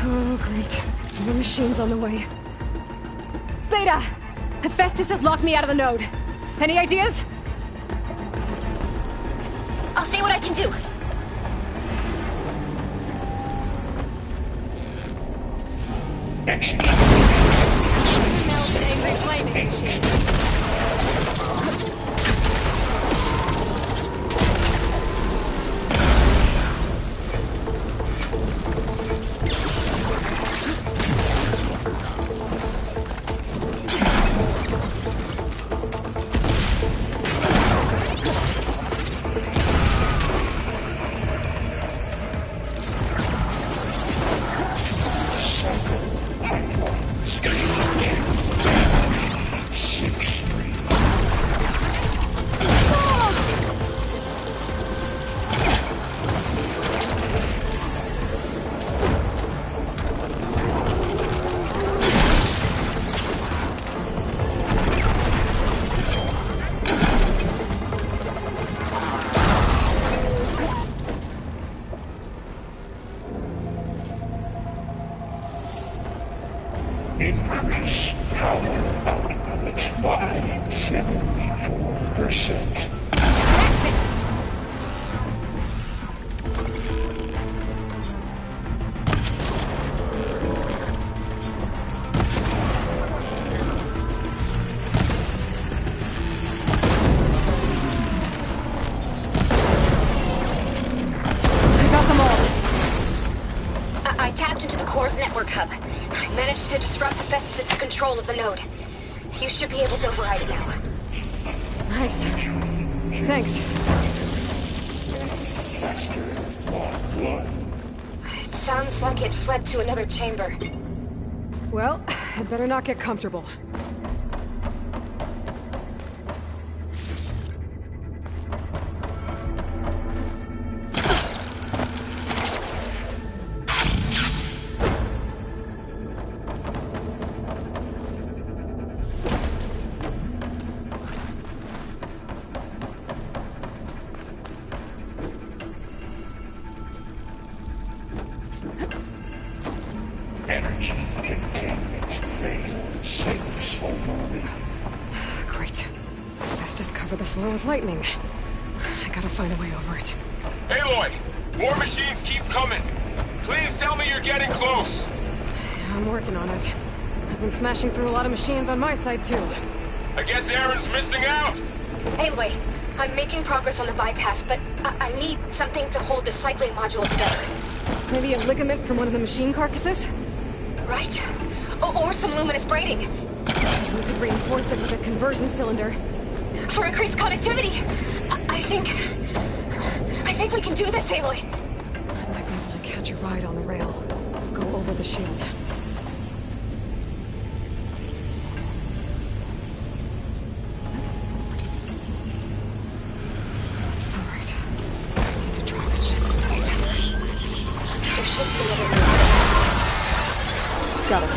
Oh, great. More machines on the way. Beta! Hephaestus has locked me out of the node. Any ideas? I'll see what I can do. Action. Angry flaming machine. Increase power output by 74%. I tapped into the core's network hub. I managed to disrupt the Festus' control of the node. You should be able to override it now. Nice. Thanks. It sounds like it fled to another chamber. Well, I'd better not get comfortable. Energy containment failed. Sails over me. Great. Festus covered the floor with lightning. I gotta find a way over it. Aloy! More machines keep coming! Please tell me you're getting close! I'm working on it. I've been smashing through a lot of machines on my side, too. I guess Aaron's missing out! Anyway, I'm making progress on the bypass, but I need something to hold the cycling module together. Maybe a ligament from one of the machine carcasses? Right. Or some luminous braiding. We could reinforce it with a conversion cylinder. For increased connectivity! I think we can do this, Aloy. I might be able to catch a ride on the rail. Go over the shield. Alright. I need to drive it just a second. There should be another. Got it.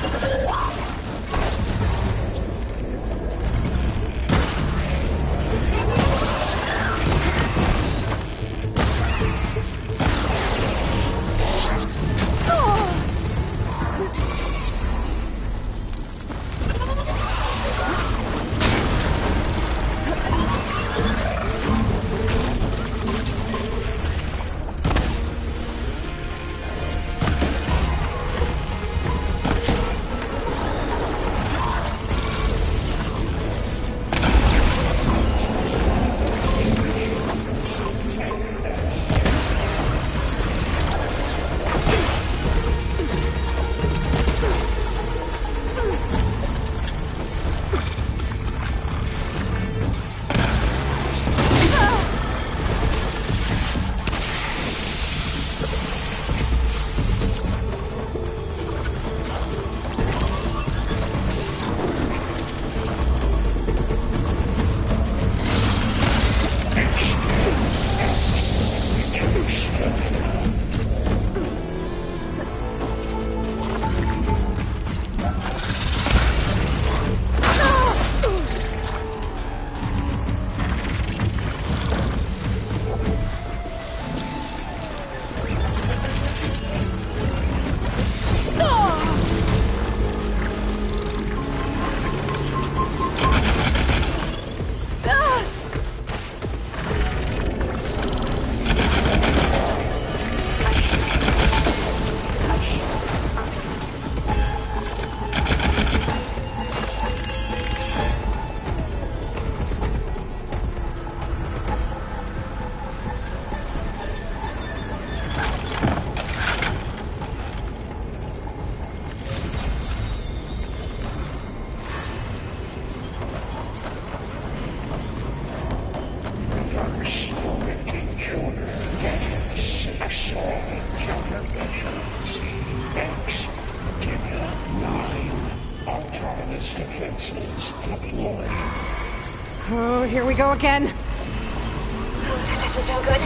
Oh, here we go again. That doesn't sound good.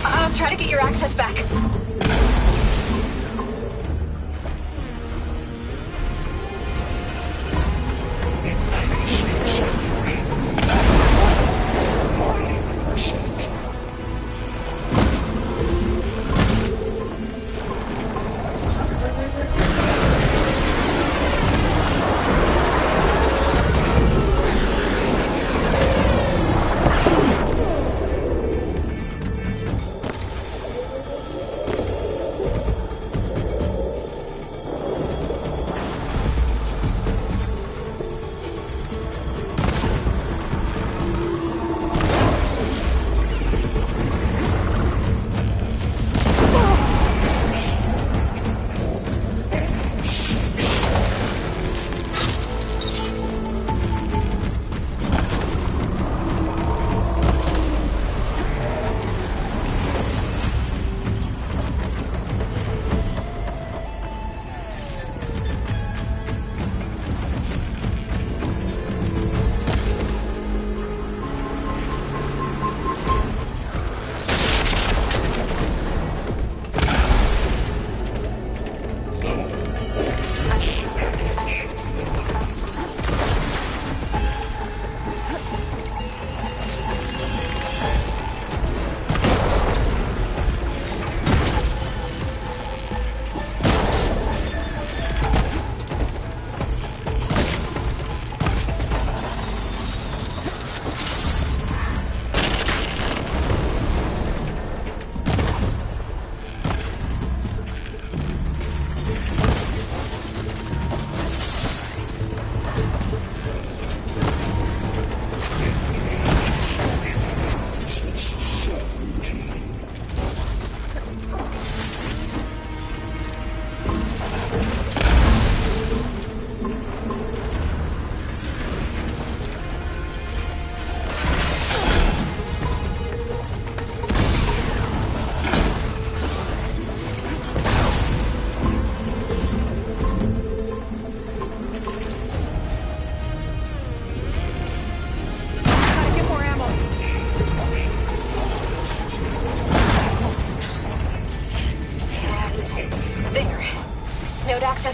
I'll try to get your access back.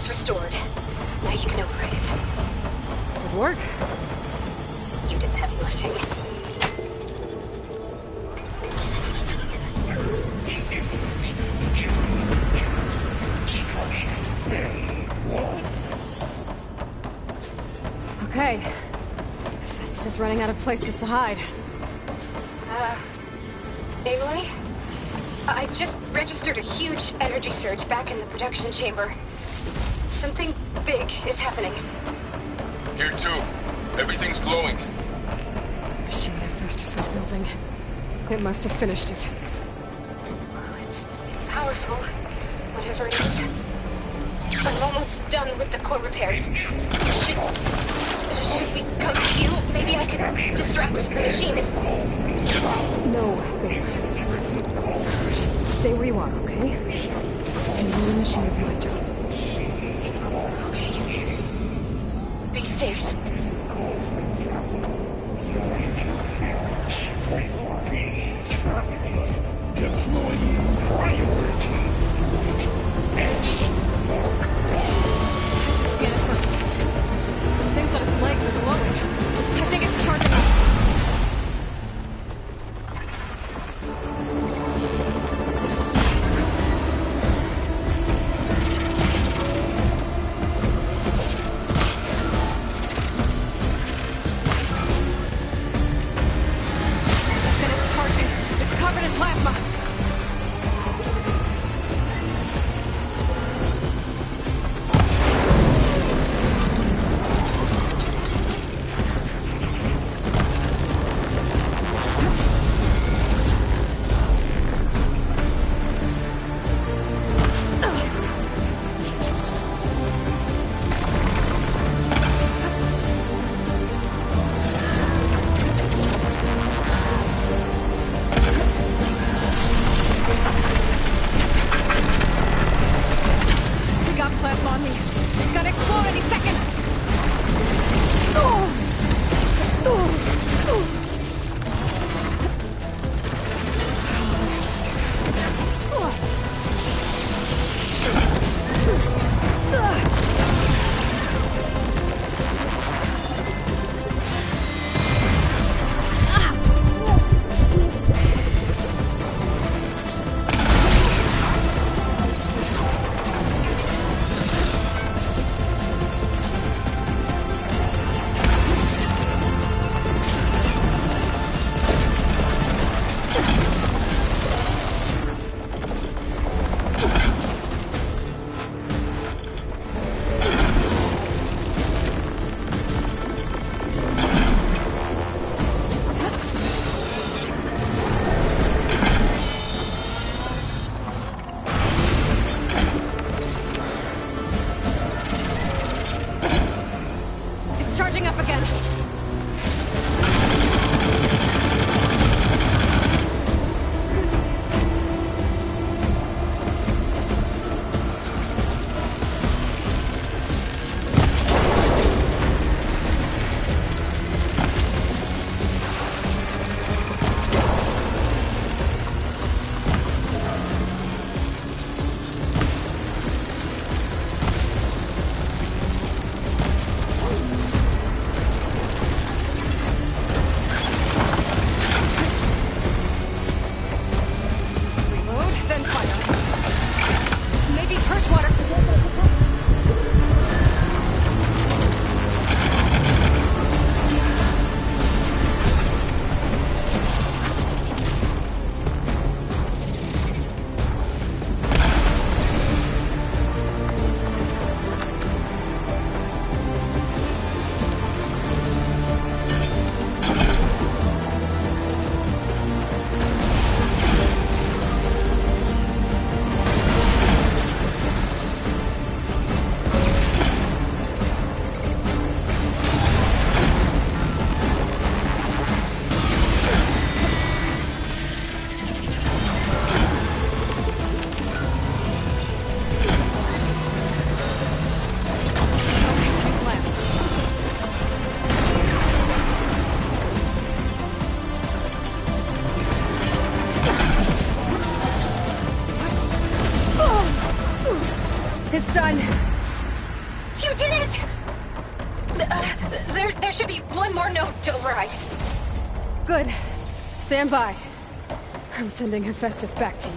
is restored. Now you can override it. Good work. You did the heavy lifting. Okay. Festus is running out of places to hide. Aloy? I just registered a huge energy surge back in the production chamber. Something big is happening. Here too. Everything's glowing. The machine that Festus was building. It must have finished it. It's powerful. Whatever it is. I'm almost done with the core repairs. Should we come to you? Maybe I could distract the machine if... No, babe. Just stay where you are, okay? Handling the machine's my job. Okay. Be safe. Scan it first. Those things on its legs are glowing. I think it's charging up. Finished charging. It's covered in plasma. We got plasma on me. It's gonna explode any second. It's charging up again. Reload, then fire. Maybe Kirchwater. It's done. You did it! There should be one more note to override. Good. Stand by. I'm sending Hephaestus back to you.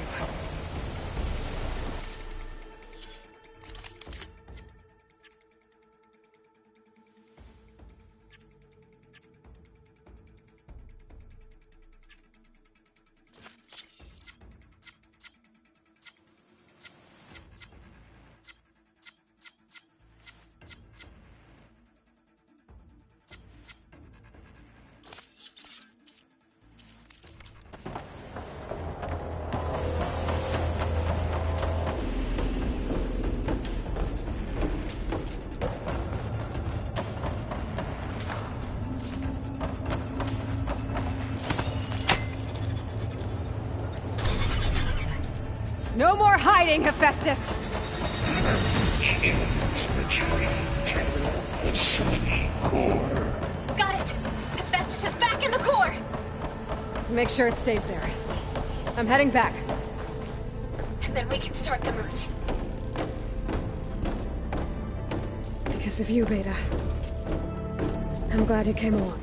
No more hiding, Hephaestus! The city core. Got it! Hephaestus is back in the core! Make sure it stays there. I'm heading back. And then we can start the merge. Because of you, Beta. I'm glad you came along.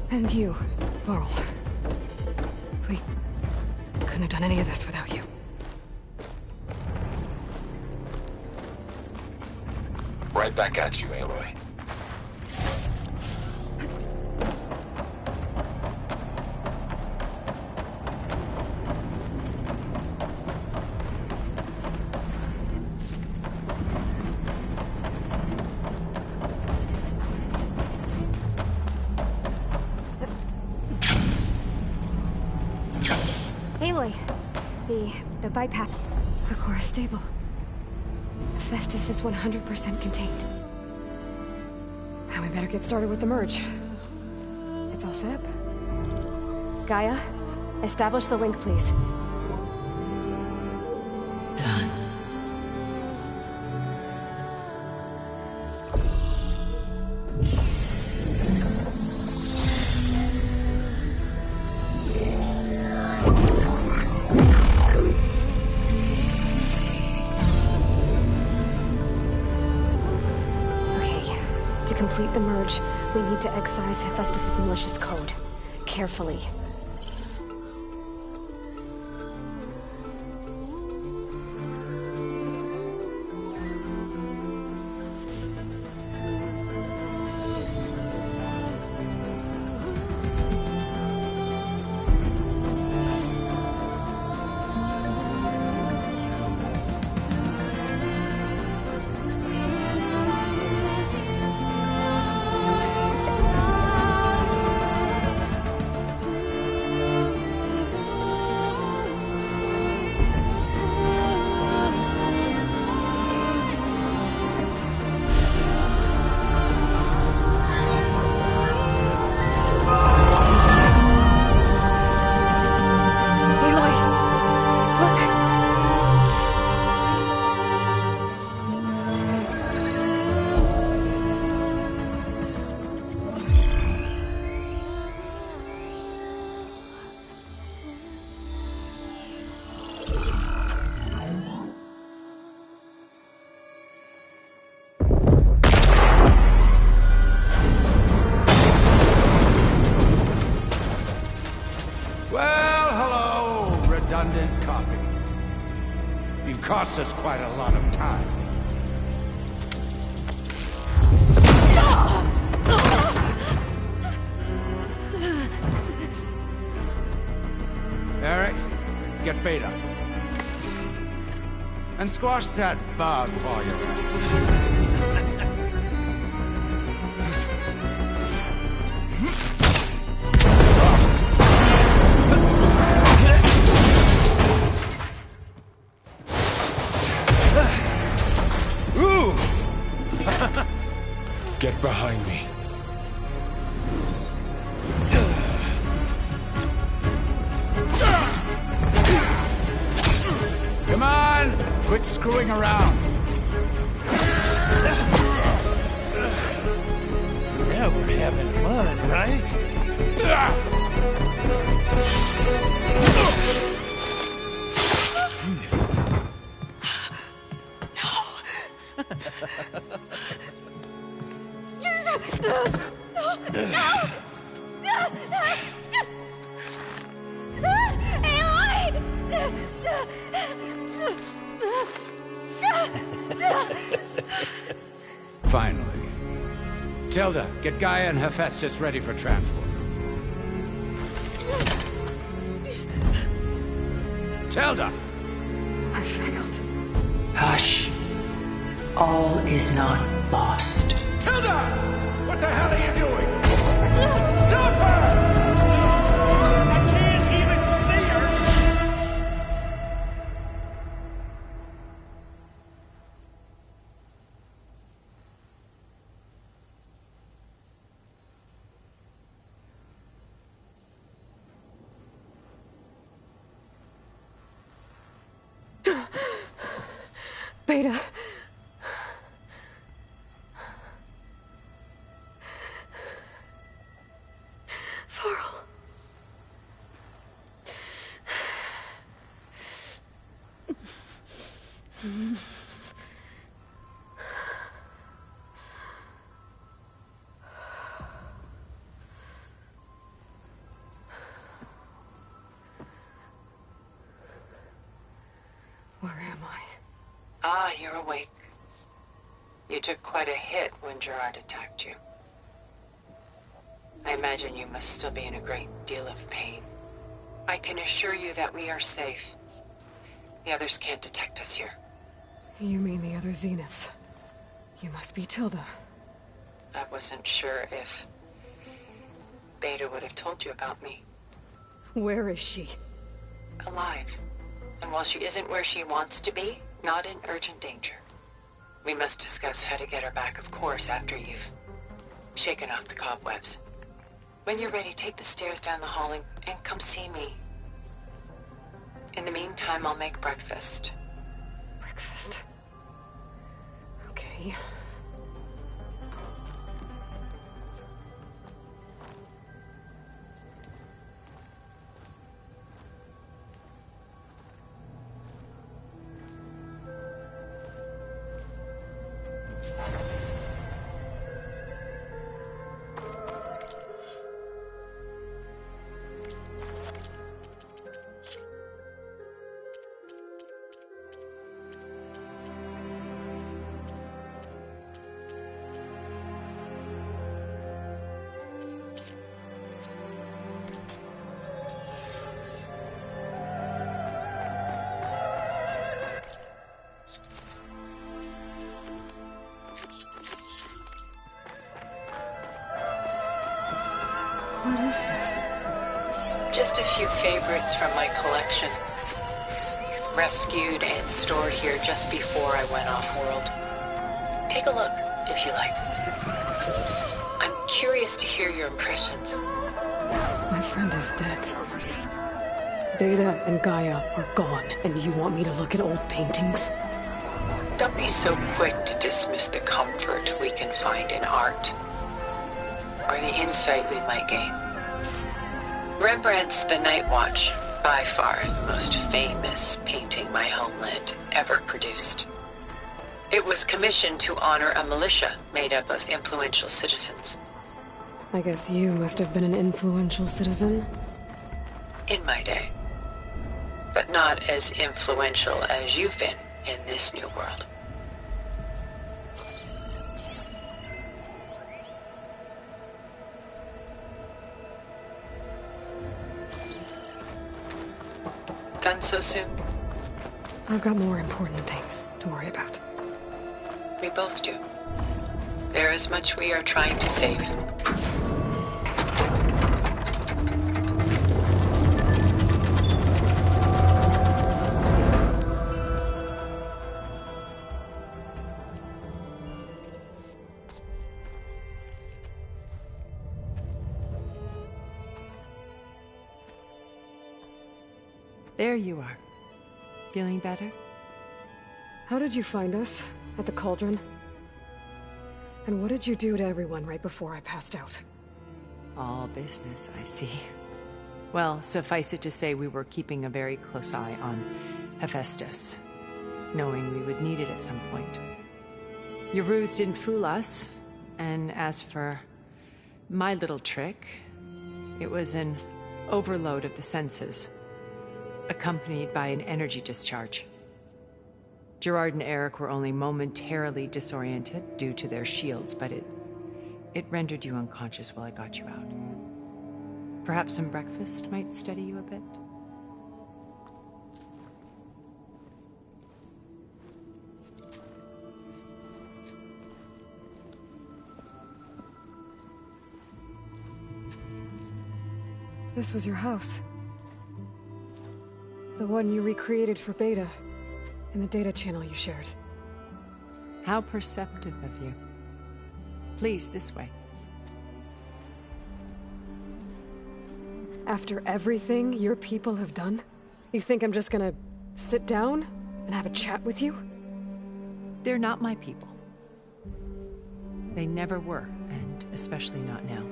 And you, Varl. We couldn't have done any of this without you. Right back at you, Aloy. Aloy, the bypass. The core is stable. Hephaestus is 100% contained. Now we better get started with the merge. It's all set up. Gaia, establish the link, please. Done. To complete the merge, we need to excise Hephaestus' malicious code. Carefully. Redundant copy. You cost us quite a lot of time. Eric, get Beta. And squash that bug while you're at it. Get behind me. Come on! Quit screwing around. Now we're having fun, right? Finally. Tilda, get Gaia and Hephaestus ready for transport. Tilda! I failed. Hush. All is not lost. Tilda! What the hell are you doing? Stop her! I can't even see her! Beta. Varl. Where am I? Ah, you're awake. You took quite a hit when Gerard attacked you. I imagine you must still be in a great deal of pain. I can assure you that we are safe. The others can't detect us here. You mean the other Zeniths? You must be Tilda. I wasn't sure if Beta would have told you about me. Where is she? Alive. And while she isn't where she wants to be, not in urgent danger. We must discuss how to get her back, of course, after you've shaken off the cobwebs. When you're ready, take the stairs down the hall and come see me. In the meantime, I'll make breakfast. Breakfast? Okay. What is this? Just a few favorites from my collection. Rescued and stored here just before I went off-world. Take a look, if you like. I'm curious to hear your impressions. My friend is dead. Beta and Gaia are gone, and you want me to look at old paintings? Don't be so quick to dismiss the comfort we can find in art, or the insight we might gain. Rembrandt's The Night Watch, by far the most famous painting my homeland ever produced. It was commissioned to honor a militia made up of influential citizens. I guess you must have been an influential citizen. In my day. But not as influential as you've been in this new world. Done so soon? I've got more important things to worry about. We both do. There is much we are trying to save. There you are. Feeling better? How did you find us? At the Cauldron? And what did you do to everyone right before I passed out? All business, I see. Well, suffice it to say we were keeping a very close eye on Hephaestus, knowing we would need it at some point. Your ruse didn't fool us, and as for my little trick, it was an overload of the senses, accompanied by an energy discharge. Gerard and Eric were only momentarily disoriented due to their shields, but it rendered you unconscious while I got you out. Perhaps some breakfast might steady you a bit? This was your house. The one you recreated for Beta, in the data channel you shared. How perceptive of you. Please, this way. After everything your people have done, you think I'm just gonna sit down and have a chat with you? They're not my people. They never were, and especially not now.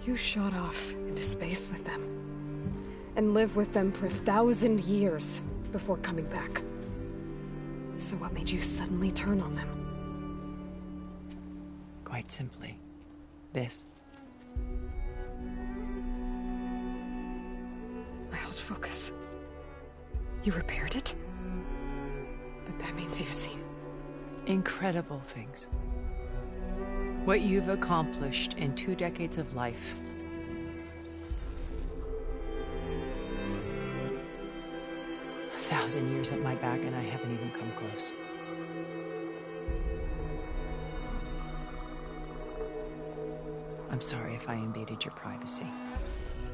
You shot off into space with them, and lived with them for 1,000 years before coming back. So what made you suddenly turn on them? Quite simply, this. My old focus. You repaired it? But that means you've seen incredible things. What you've accomplished in 2 decades of life. A 1,000 years at my back and I haven't even come close. I'm sorry if I invaded your privacy,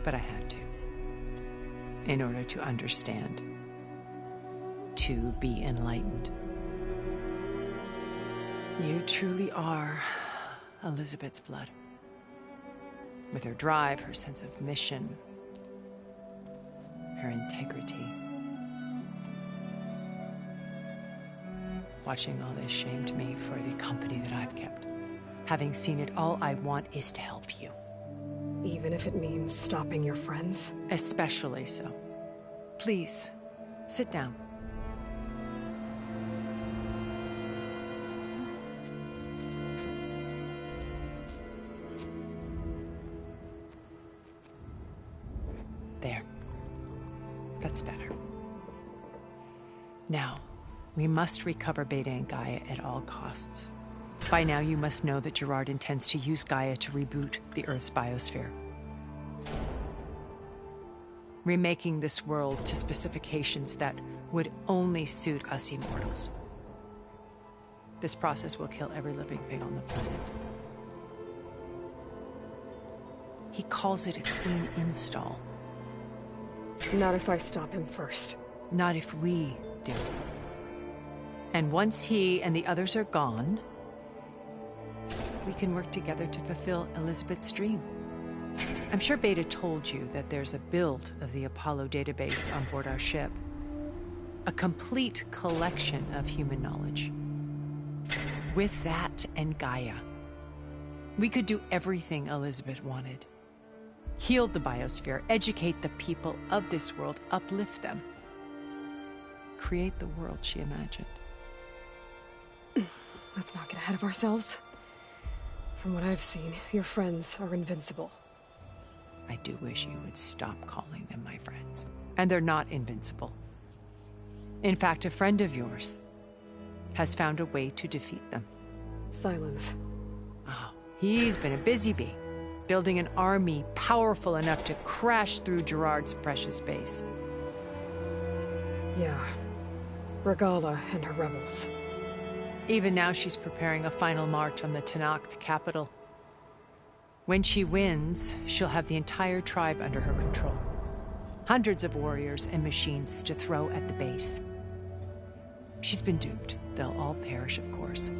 but I had to. In order to understand. To be enlightened. You truly are Elizabeth's blood. With her drive, her sense of mission, her integrity. Watching all this shamed me for the company that I've kept. Having seen it, all I want is to help you. Even if it means stopping your friends? Especially so. Please, sit down. There. That's better. Now, we must recover Beta and Gaia at all costs. By now, you must know that Gerard intends to use Gaia to reboot the Earth's biosphere. Remaking this world to specifications that would only suit us immortals. This process will kill every living thing on the planet. He calls it a clean install. Not if I stop him first. Not if we do. And once he and the others are gone, we can work together to fulfill Elizabeth's dream. I'm sure Beta told you that there's a build of the Apollo database on board our ship. A complete collection of human knowledge. With that and Gaia, we could do everything Elizabeth wanted. Heal the biosphere, educate the people of this world, uplift them. Create the world she imagined. Let's not get ahead of ourselves. From what I've seen, your friends are invincible. I do wish you would stop calling them my friends. And they're not invincible. In fact, a friend of yours has found a way to defeat them. Silence. Oh, he's been a busy bee, building an army powerful enough to crash through Gerard's precious base. Yeah. Regala and her rebels. Even now, she's preparing a final march on the Tenakth capital. When she wins, she'll have the entire tribe under her control. Hundreds of warriors and machines to throw at the base. She's been duped. They'll all perish, of course.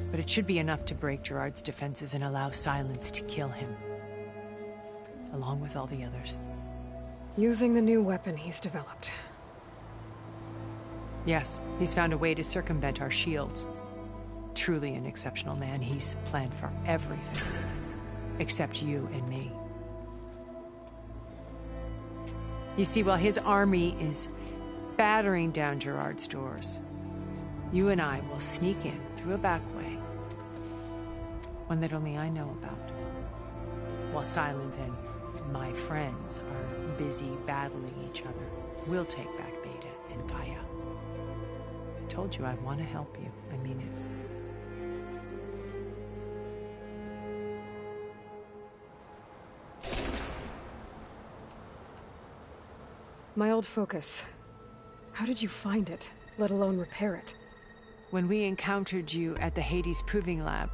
But it should be enough to break Gerard's defenses and allow Silence to kill him. Along with all the others. Using the new weapon he's developed. Yes, he's found a way to circumvent our shields. Truly an exceptional man. He's planned for everything. Except you and me. You see, while his army is battering down Gerard's doors, you and I will sneak in through a back way. One that only I know about. While Silence and my friends are busy battling each other, we'll take back Beta and Gaia. told you I want to help you. I mean it. My old focus. How did you find it, let alone repair it? When we encountered you at the Hades Proving Lab,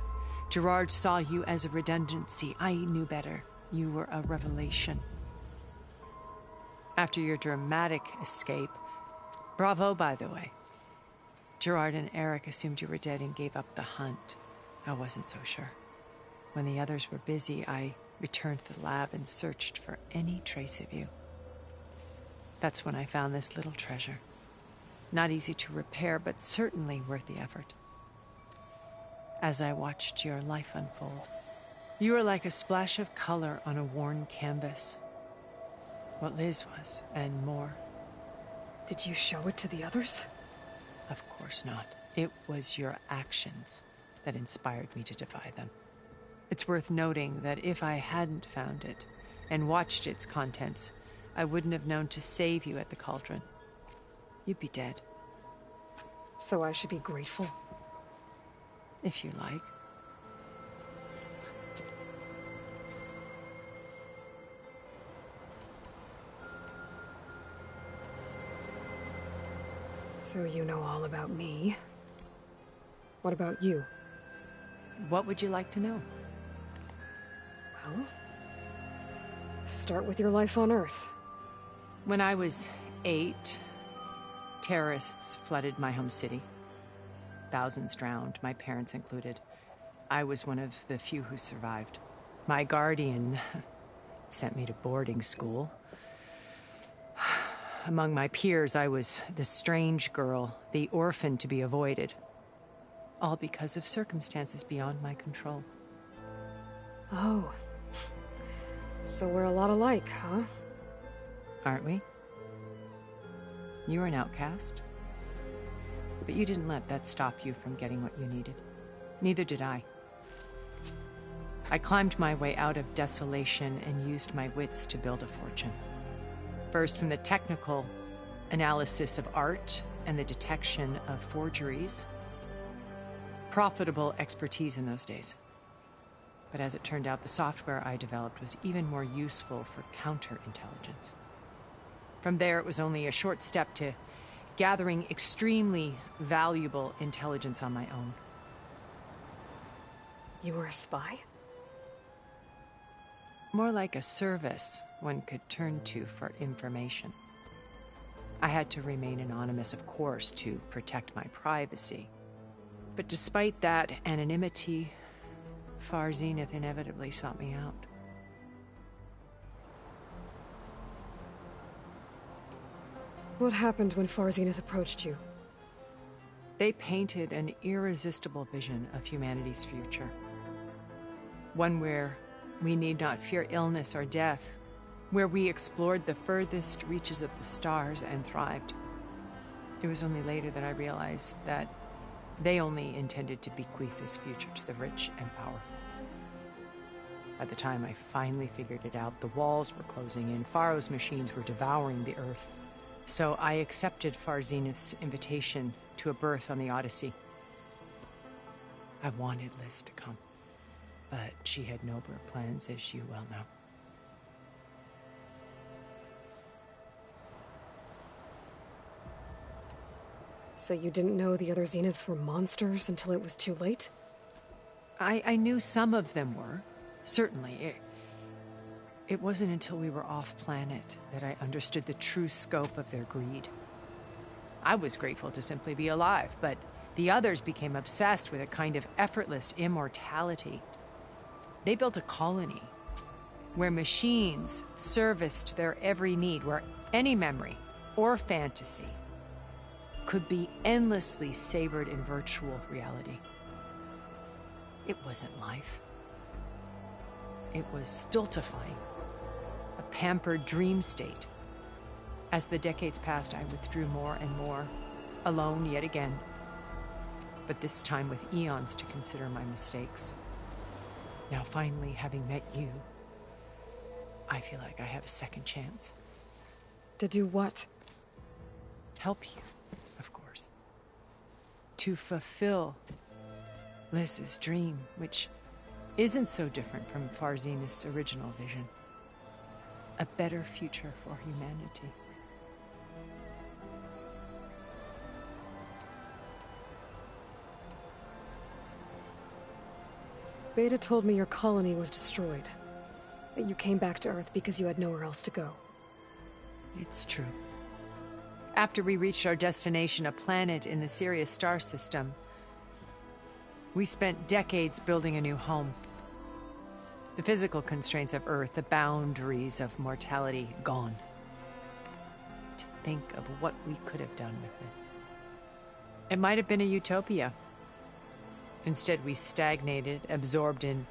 Gerard saw you as a redundancy. I knew better. You were a revelation. After your dramatic escape, bravo, by the way. Gerard and Eric assumed you were dead and gave up the hunt. I wasn't so sure. When the others were busy, I returned to the lab and searched for any trace of you. That's when I found this little treasure. Not easy to repair, but certainly worth the effort. As I watched your life unfold, you were like a splash of color on a worn canvas. What Liz was, and more. Did you show it to the others? Of course not. It was your actions that inspired me to defy them. It's worth noting that if I hadn't found it and watched its contents, I wouldn't have known to save you at the Cauldron. You'd be dead. So I should be grateful? If you like. So you know all about me. What about you? What would you like to know? Well, start with your life on Earth. When I was 8, terrorists flooded my home city. Thousands drowned, my parents included. I was one of the few who survived. My guardian sent me to boarding school. Among my peers, I was the strange girl, the orphan to be avoided. All because of circumstances beyond my control. Oh. So we're a lot alike, huh? Aren't we? You were an outcast. But you didn't let that stop you from getting what you needed. Neither did I. I climbed my way out of desolation and used my wits to build a fortune. First, from the technical analysis of art and the detection of forgeries. Profitable expertise in those days. But as it turned out, the software I developed was even more useful for counterintelligence. From there, it was only a short step to gathering extremely valuable intelligence on my own. You were a spy? More like a service one could turn to for information. I had to remain anonymous, of course, to protect my privacy. But despite that anonymity, Far Zenith inevitably sought me out. What happened when Far Zenith approached you? They painted an irresistible vision of humanity's future. One where we need not fear illness or death, where we explored the furthest reaches of the stars and thrived. It was only later that I realized that they only intended to bequeath this future to the rich and powerful. By the time I finally figured it out, the walls were closing in, Pharaoh's machines were devouring the Earth. So I accepted Far Zenith's invitation to a berth on the Odyssey. I wanted Liz to come, but she had nobler plans, as you well know. So you didn't know the other Zeniths were monsters until it was too late? I knew some of them were, certainly. It wasn't until we were off-planet that I understood the true scope of their greed. I was grateful to simply be alive, but the others became obsessed with a kind of effortless immortality. They built a colony where machines serviced their every need, where any memory or fantasy could be endlessly savored in virtual reality. It wasn't life. It was stultifying, a pampered dream state. As the decades passed, I withdrew more and more, alone yet again, but this time with eons to consider my mistakes. Now finally, having met you, I feel like I have a second chance. To do what? Help you, of course. to fulfill Liz's dream, which isn't so different from Far Zenith's original vision. A better future for humanity. Beta told me your colony was destroyed. That you came back to Earth because you had nowhere else to go. It's true. After we reached our destination, a planet in the Sirius star system, we spent decades building a new home. The physical constraints of Earth, the boundaries of mortality, gone. To think of what we could have done with it. It might have been a utopia. Instead, we stagnated, absorbed in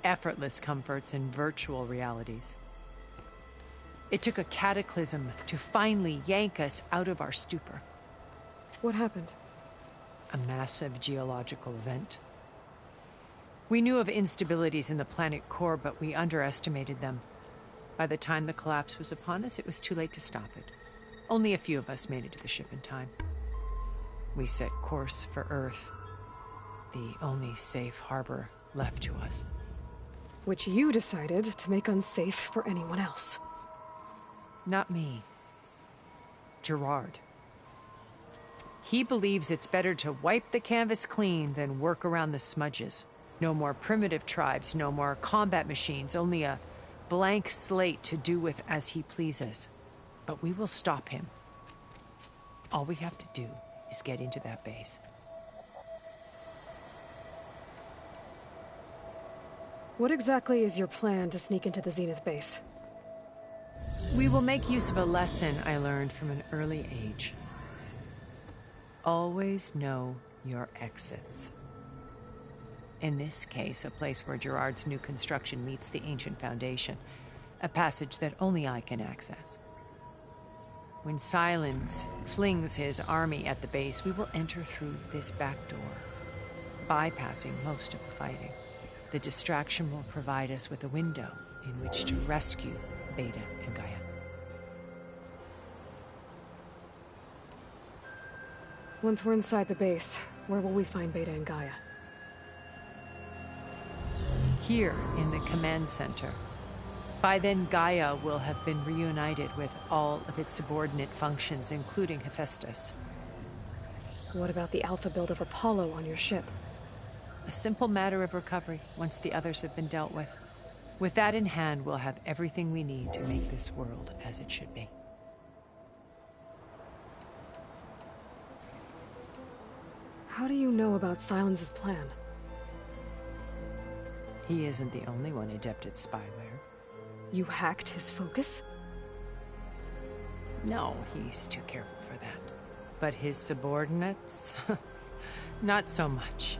effortless comforts and virtual realities. It took a cataclysm to finally yank us out of our stupor. What happened? A massive geological event. We knew of instabilities in the planet core, but we underestimated them. By the time the collapse was upon us, it was too late to stop it. Only a few of us made it to the ship in time. We set course for Earth, the only safe harbor left to us. Which you decided to make unsafe for anyone else. Not me. Gerard. He believes it's better to wipe the canvas clean than work around the smudges. No more primitive tribes, no more combat machines, only a blank slate to do with as he pleases. But we will stop him. All we have to do is get into that base. What exactly is your plan to sneak into the Zenith base? We will make use of a lesson I learned from an early age. Always know your exits. In this case, a place where Gerard's new construction meets the ancient foundation, a passage that only I can access. When Silence flings his army at the base, we will enter through this back door, bypassing most of the fighting. The distraction will provide us with a window in which to rescue Beta and Gaia. Once we're inside the base, where will we find Beta and Gaia? Here in the command center. By then, Gaia will have been reunited with all of its subordinate functions, including Hephaestus. What about the Alpha build of Apollo on your ship? A simple matter of recovery once the others have been dealt with. With that in hand, we'll have everything we need to make this world as it should be. How do you know about Silence's plan? He isn't the only one adept at spyware. You hacked his focus? No, he's too careful for that. But his subordinates? Not so much.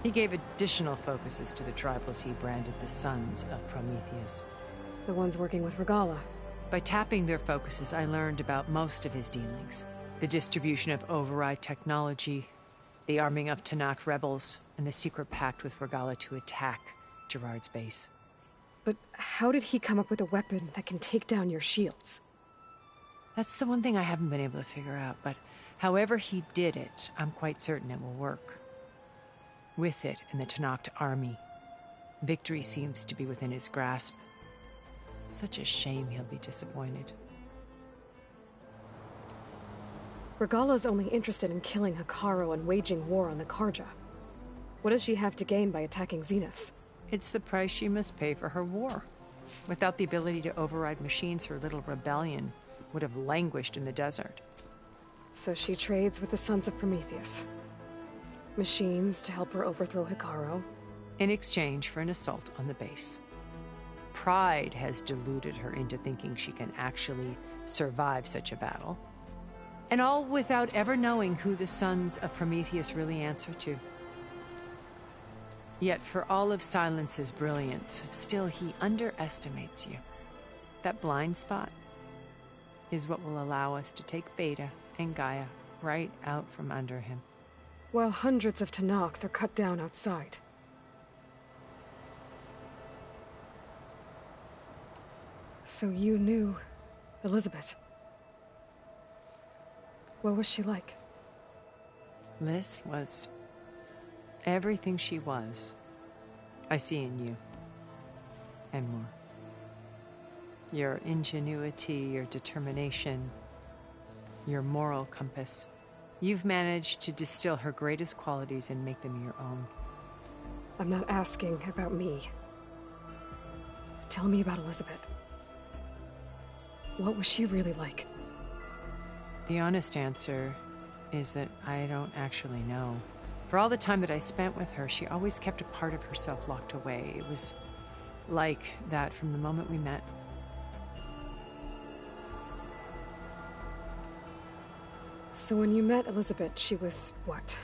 He gave additional focuses to the tribals he branded the Sons of Prometheus. The ones working with Regalla. By tapping their focuses, I learned about most of his dealings. The distribution of override technology, the arming of Tanakh rebels, and the secret pact with Regalla to attack Gerard's base. But how did he come up with a weapon that can take down your shields? That's the one thing I haven't been able to figure out, but however he did it, I'm quite certain it will work. With it and the Tanakh army, victory seems to be within his grasp. Such a shame he'll be disappointed. Regalla's only interested in killing Hekarro and waging war on the Karja. What does she have to gain by attacking Zeniths? It's the price she must pay for her war. Without the ability to override machines, her little rebellion would have languished in the desert. So she trades with the Sons of Prometheus. Machines to help her overthrow Hekarro. In exchange for an assault on the base. Pride has deluded her into thinking she can actually survive such a battle. And all without ever knowing who the Sons of Prometheus really answer to. Yet for all of Silence's brilliance, still he underestimates you. That blind spot is what will allow us to take Beta and Gaia right out from under him. While hundreds of Tanakh are cut down outside. So you knew Elizabeth. What was she like? Liz was everything she was. I see in you. And more. Your ingenuity, your determination, your moral compass. You've managed to distill her greatest qualities and make them your own. I'm not asking about me. Tell me about Elizabeth. What was she really like? The honest answer is that I don't actually know. For all the time that I spent with her, she always kept a part of herself locked away. It was like that from the moment we met. So when you met Elizabeth, she was what?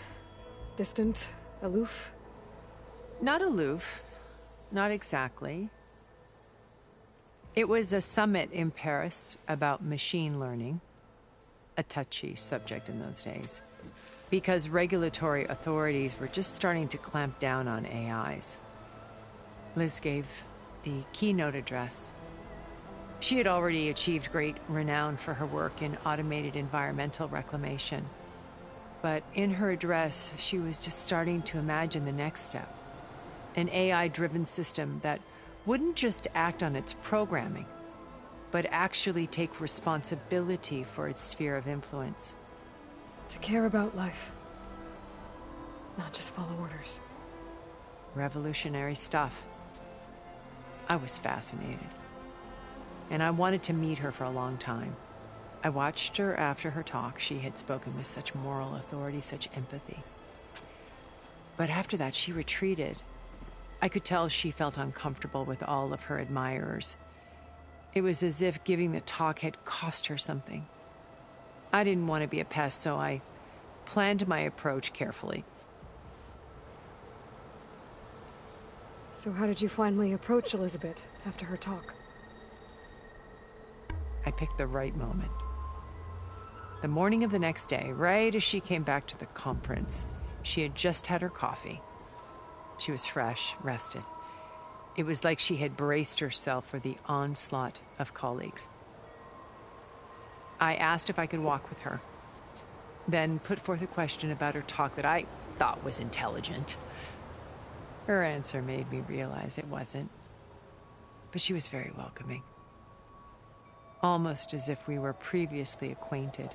Distant? Aloof? Not aloof. Not exactly. It was a summit in Paris about machine learning. A touchy subject in those days. Because regulatory authorities were just starting to clamp down on AIs. Liz gave the keynote address. She had already achieved great renown for her work in automated environmental reclamation. But in her address, she was just starting to imagine the next step. An AI-driven system that wouldn't just act on its programming, but actually take responsibility for its sphere of influence. To care about life. Not just follow orders. Revolutionary stuff. I was fascinated. And I wanted to meet her for a long time. I watched her after her talk. She had spoken with such moral authority, such empathy. But after that, she retreated. I could tell she felt uncomfortable with all of her admirers. It was as if giving the talk had cost her something. I didn't want to be a pest, so I planned my approach carefully. So how did you finally approach Elizabeth after her talk? I picked the right moment. The morning of the next day, right as she came back to the conference, she had just had her coffee. She was fresh, rested. It was like she had braced herself for the onslaught of colleagues. I asked if I could walk with her, then put forth a question about her talk that I thought was intelligent. Her answer made me realize it wasn't, but she was very welcoming. Almost as if we were previously acquainted.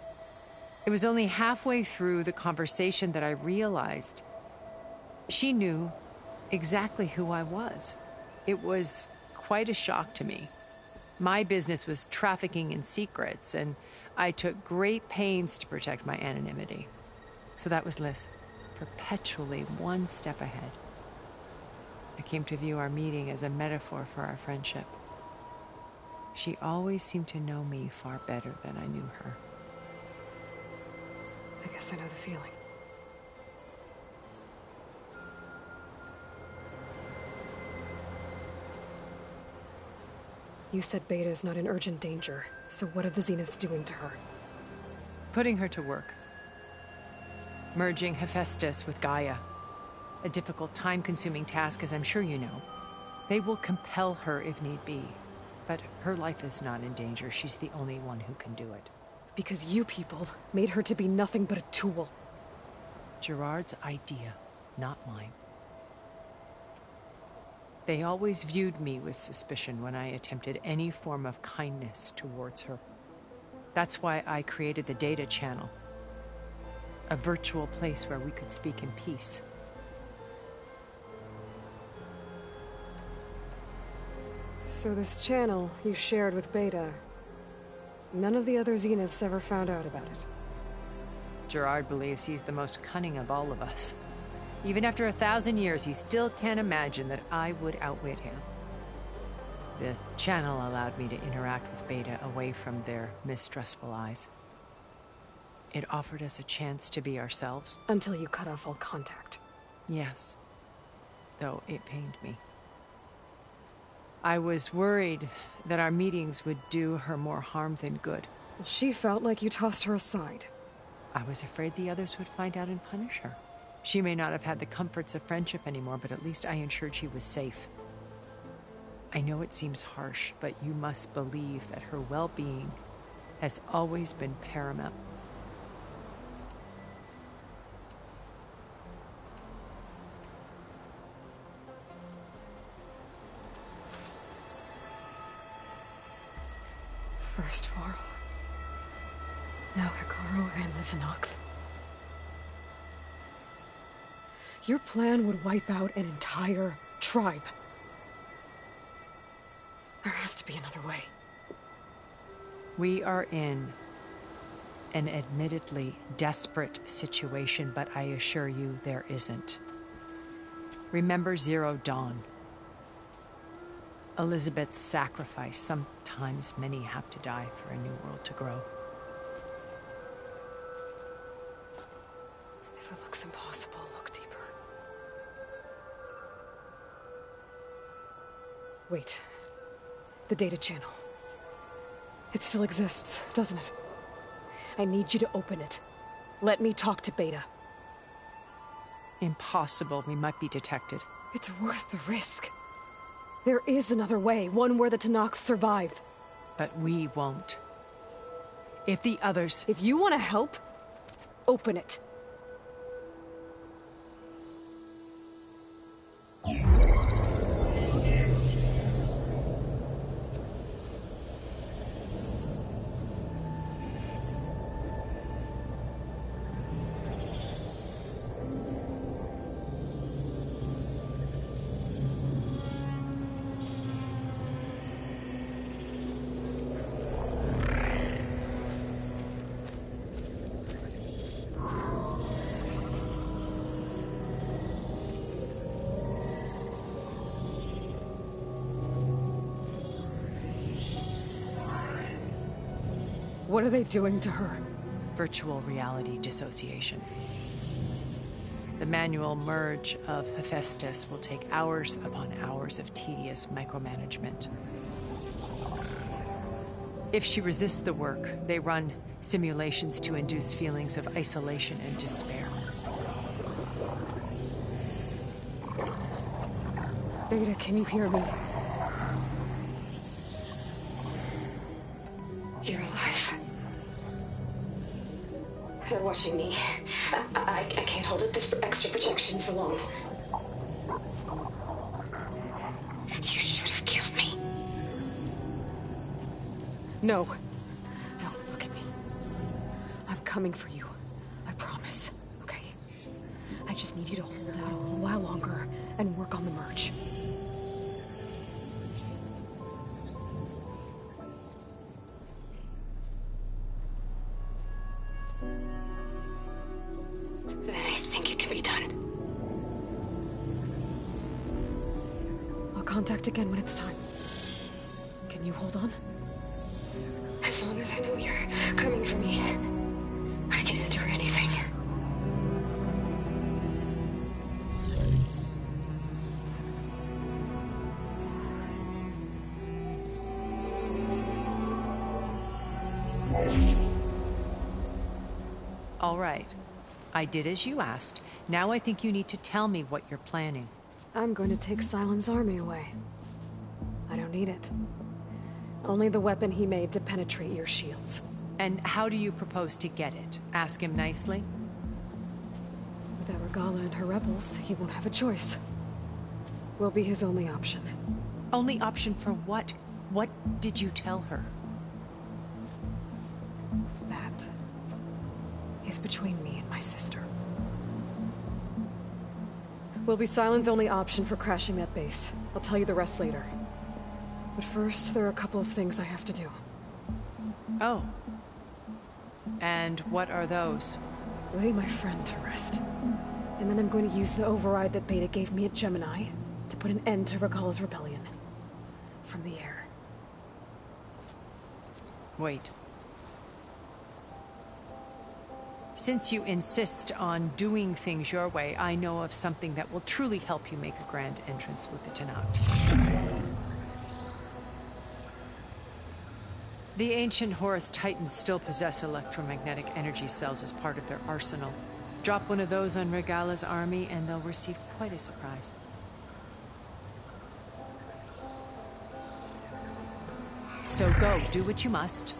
It was only halfway through the conversation that I realized she knew exactly who I was. It was quite a shock to me. My business was trafficking in secrets, and I took great pains to protect my anonymity. So that was Liz, perpetually one step ahead. I came to view our meeting as a metaphor for our friendship. She always seemed to know me far better than I knew her. I guess I know the feeling. You said Beta is not in urgent danger, so what are the Zeniths doing to her? Putting her to work. Merging Hephaestus with Gaia. A difficult, time-consuming task, as I'm sure you know. They will compel her if need be. But her life is not in danger. She's the only one who can do it. Because you people made her to be nothing but a tool. Gerard's idea, not mine. They always viewed me with suspicion when I attempted any form of kindness towards her. That's why I created the data channel. A virtual place where we could speak in peace. So this channel you shared with Beta, none of the other Zeniths ever found out about it? Gerard believes he's the most cunning of all of us. Even after 1,000 years, he still can't imagine that I would outwit him. The channel allowed me to interact with Beta away from their mistrustful eyes. It offered us a chance to be ourselves. Until you cut off all contact. Yes. Though it pained me. I was worried that our meetings would do her more harm than good. She felt like you tossed her aside. I was afraid the others would find out and punish her. She may not have had the comforts of friendship anymore, but at least I ensured she was safe. I know it seems harsh, but you must believe that her well-being has always been paramount. First Varl. Now Hekarro and the Tenakth. Your plan would wipe out an entire tribe. There has to be another way. We are in an admittedly desperate situation, but I assure you there isn't. Remember Zero Dawn. Elizabeth's sacrifice. Sometimes many have to die for a new world to grow. If it looks impossible, look deeper. Wait. The data channel. It still exists, doesn't it? I need you to open it. Let me talk to Beta. Impossible. We might be detected. It's worth the risk. There is another way, one where the Tenakth survive. But we won't. If the others... If you want to help, open it. What are they doing to her? Virtual reality dissociation. The manual merge of Hephaestus will take hours upon hours of tedious micromanagement. If she resists the work, they run simulations to induce feelings of isolation and despair. Beta, can you hear me? You're alive. They're watching me. I can't hold up this extra protection for long. You should have killed me. No. No, look at me. I'm coming for you. I promise. Okay? I just need you to hold out a little while longer and work on the merge. Then I think it can be done. I'll contact again when it's time. Can you hold on? As long as I know you're coming for me, I can endure anything. All right. I did as you asked. Now I think you need to tell me what you're planning. I'm going to take Sylens' army away. I don't need it. Only the weapon he made to penetrate your shields. And how do you propose to get it? Ask him nicely? Without Regala and her rebels, he won't have a choice. We'll be his only option. Only option for what? What did you tell her? That is between me and my sister. Will be Sylens' only option for crashing that base. I'll tell you the rest later. But first, there are a couple of things I have to do. Oh. And what are those? Lay my friend to rest. And then I'm going to use the override that Beta gave me at Gemini to put an end to Regala's rebellion. From the air. Wait. Since you insist on doing things your way, I know of something that will truly help you make a grand entrance with the Tenakth. The ancient Horus Titans still possess electromagnetic energy cells as part of their arsenal. Drop one of those on Regala's army and they'll receive quite a surprise. So go, do what you must.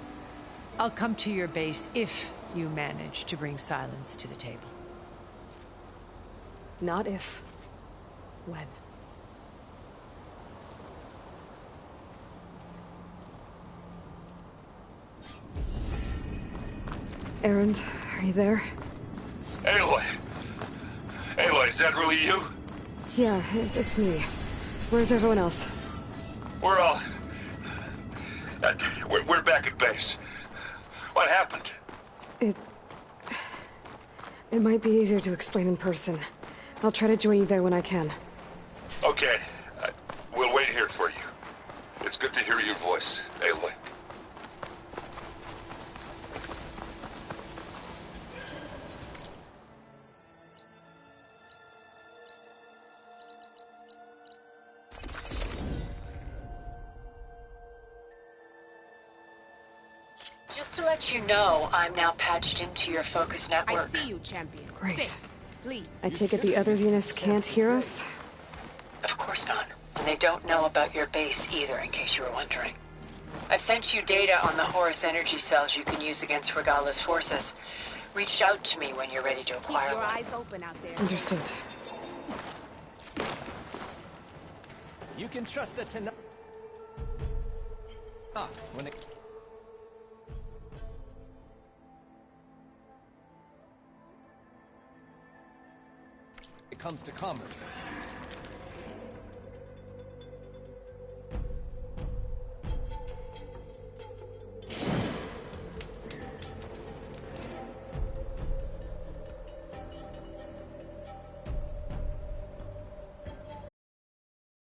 I'll come to your base if you manage to bring Sylens to the table. Not if. When. Erend, are you there? Aloy! Aloy, is that really you? Yeah, it's me. Where's everyone else? We're all... we're back at base. What happened? It might be easier to explain in person. I'll try to join you there when I can. Okay. We'll wait here for you. It's good to hear your voice, Aloy. Just to let you know, I'm now patched into your focus network. I see you, champion. Great. Sit, please. I take it the other Zeniths can't hear us? Of course not. And they don't know about your base either, in case you were wondering. I've sent you data on the Horus energy cells you can use against Regala's forces. Reach out to me when you're ready to acquire Keep your one. eyes open out there. Understood. You can trust it to... when it comes to commerce.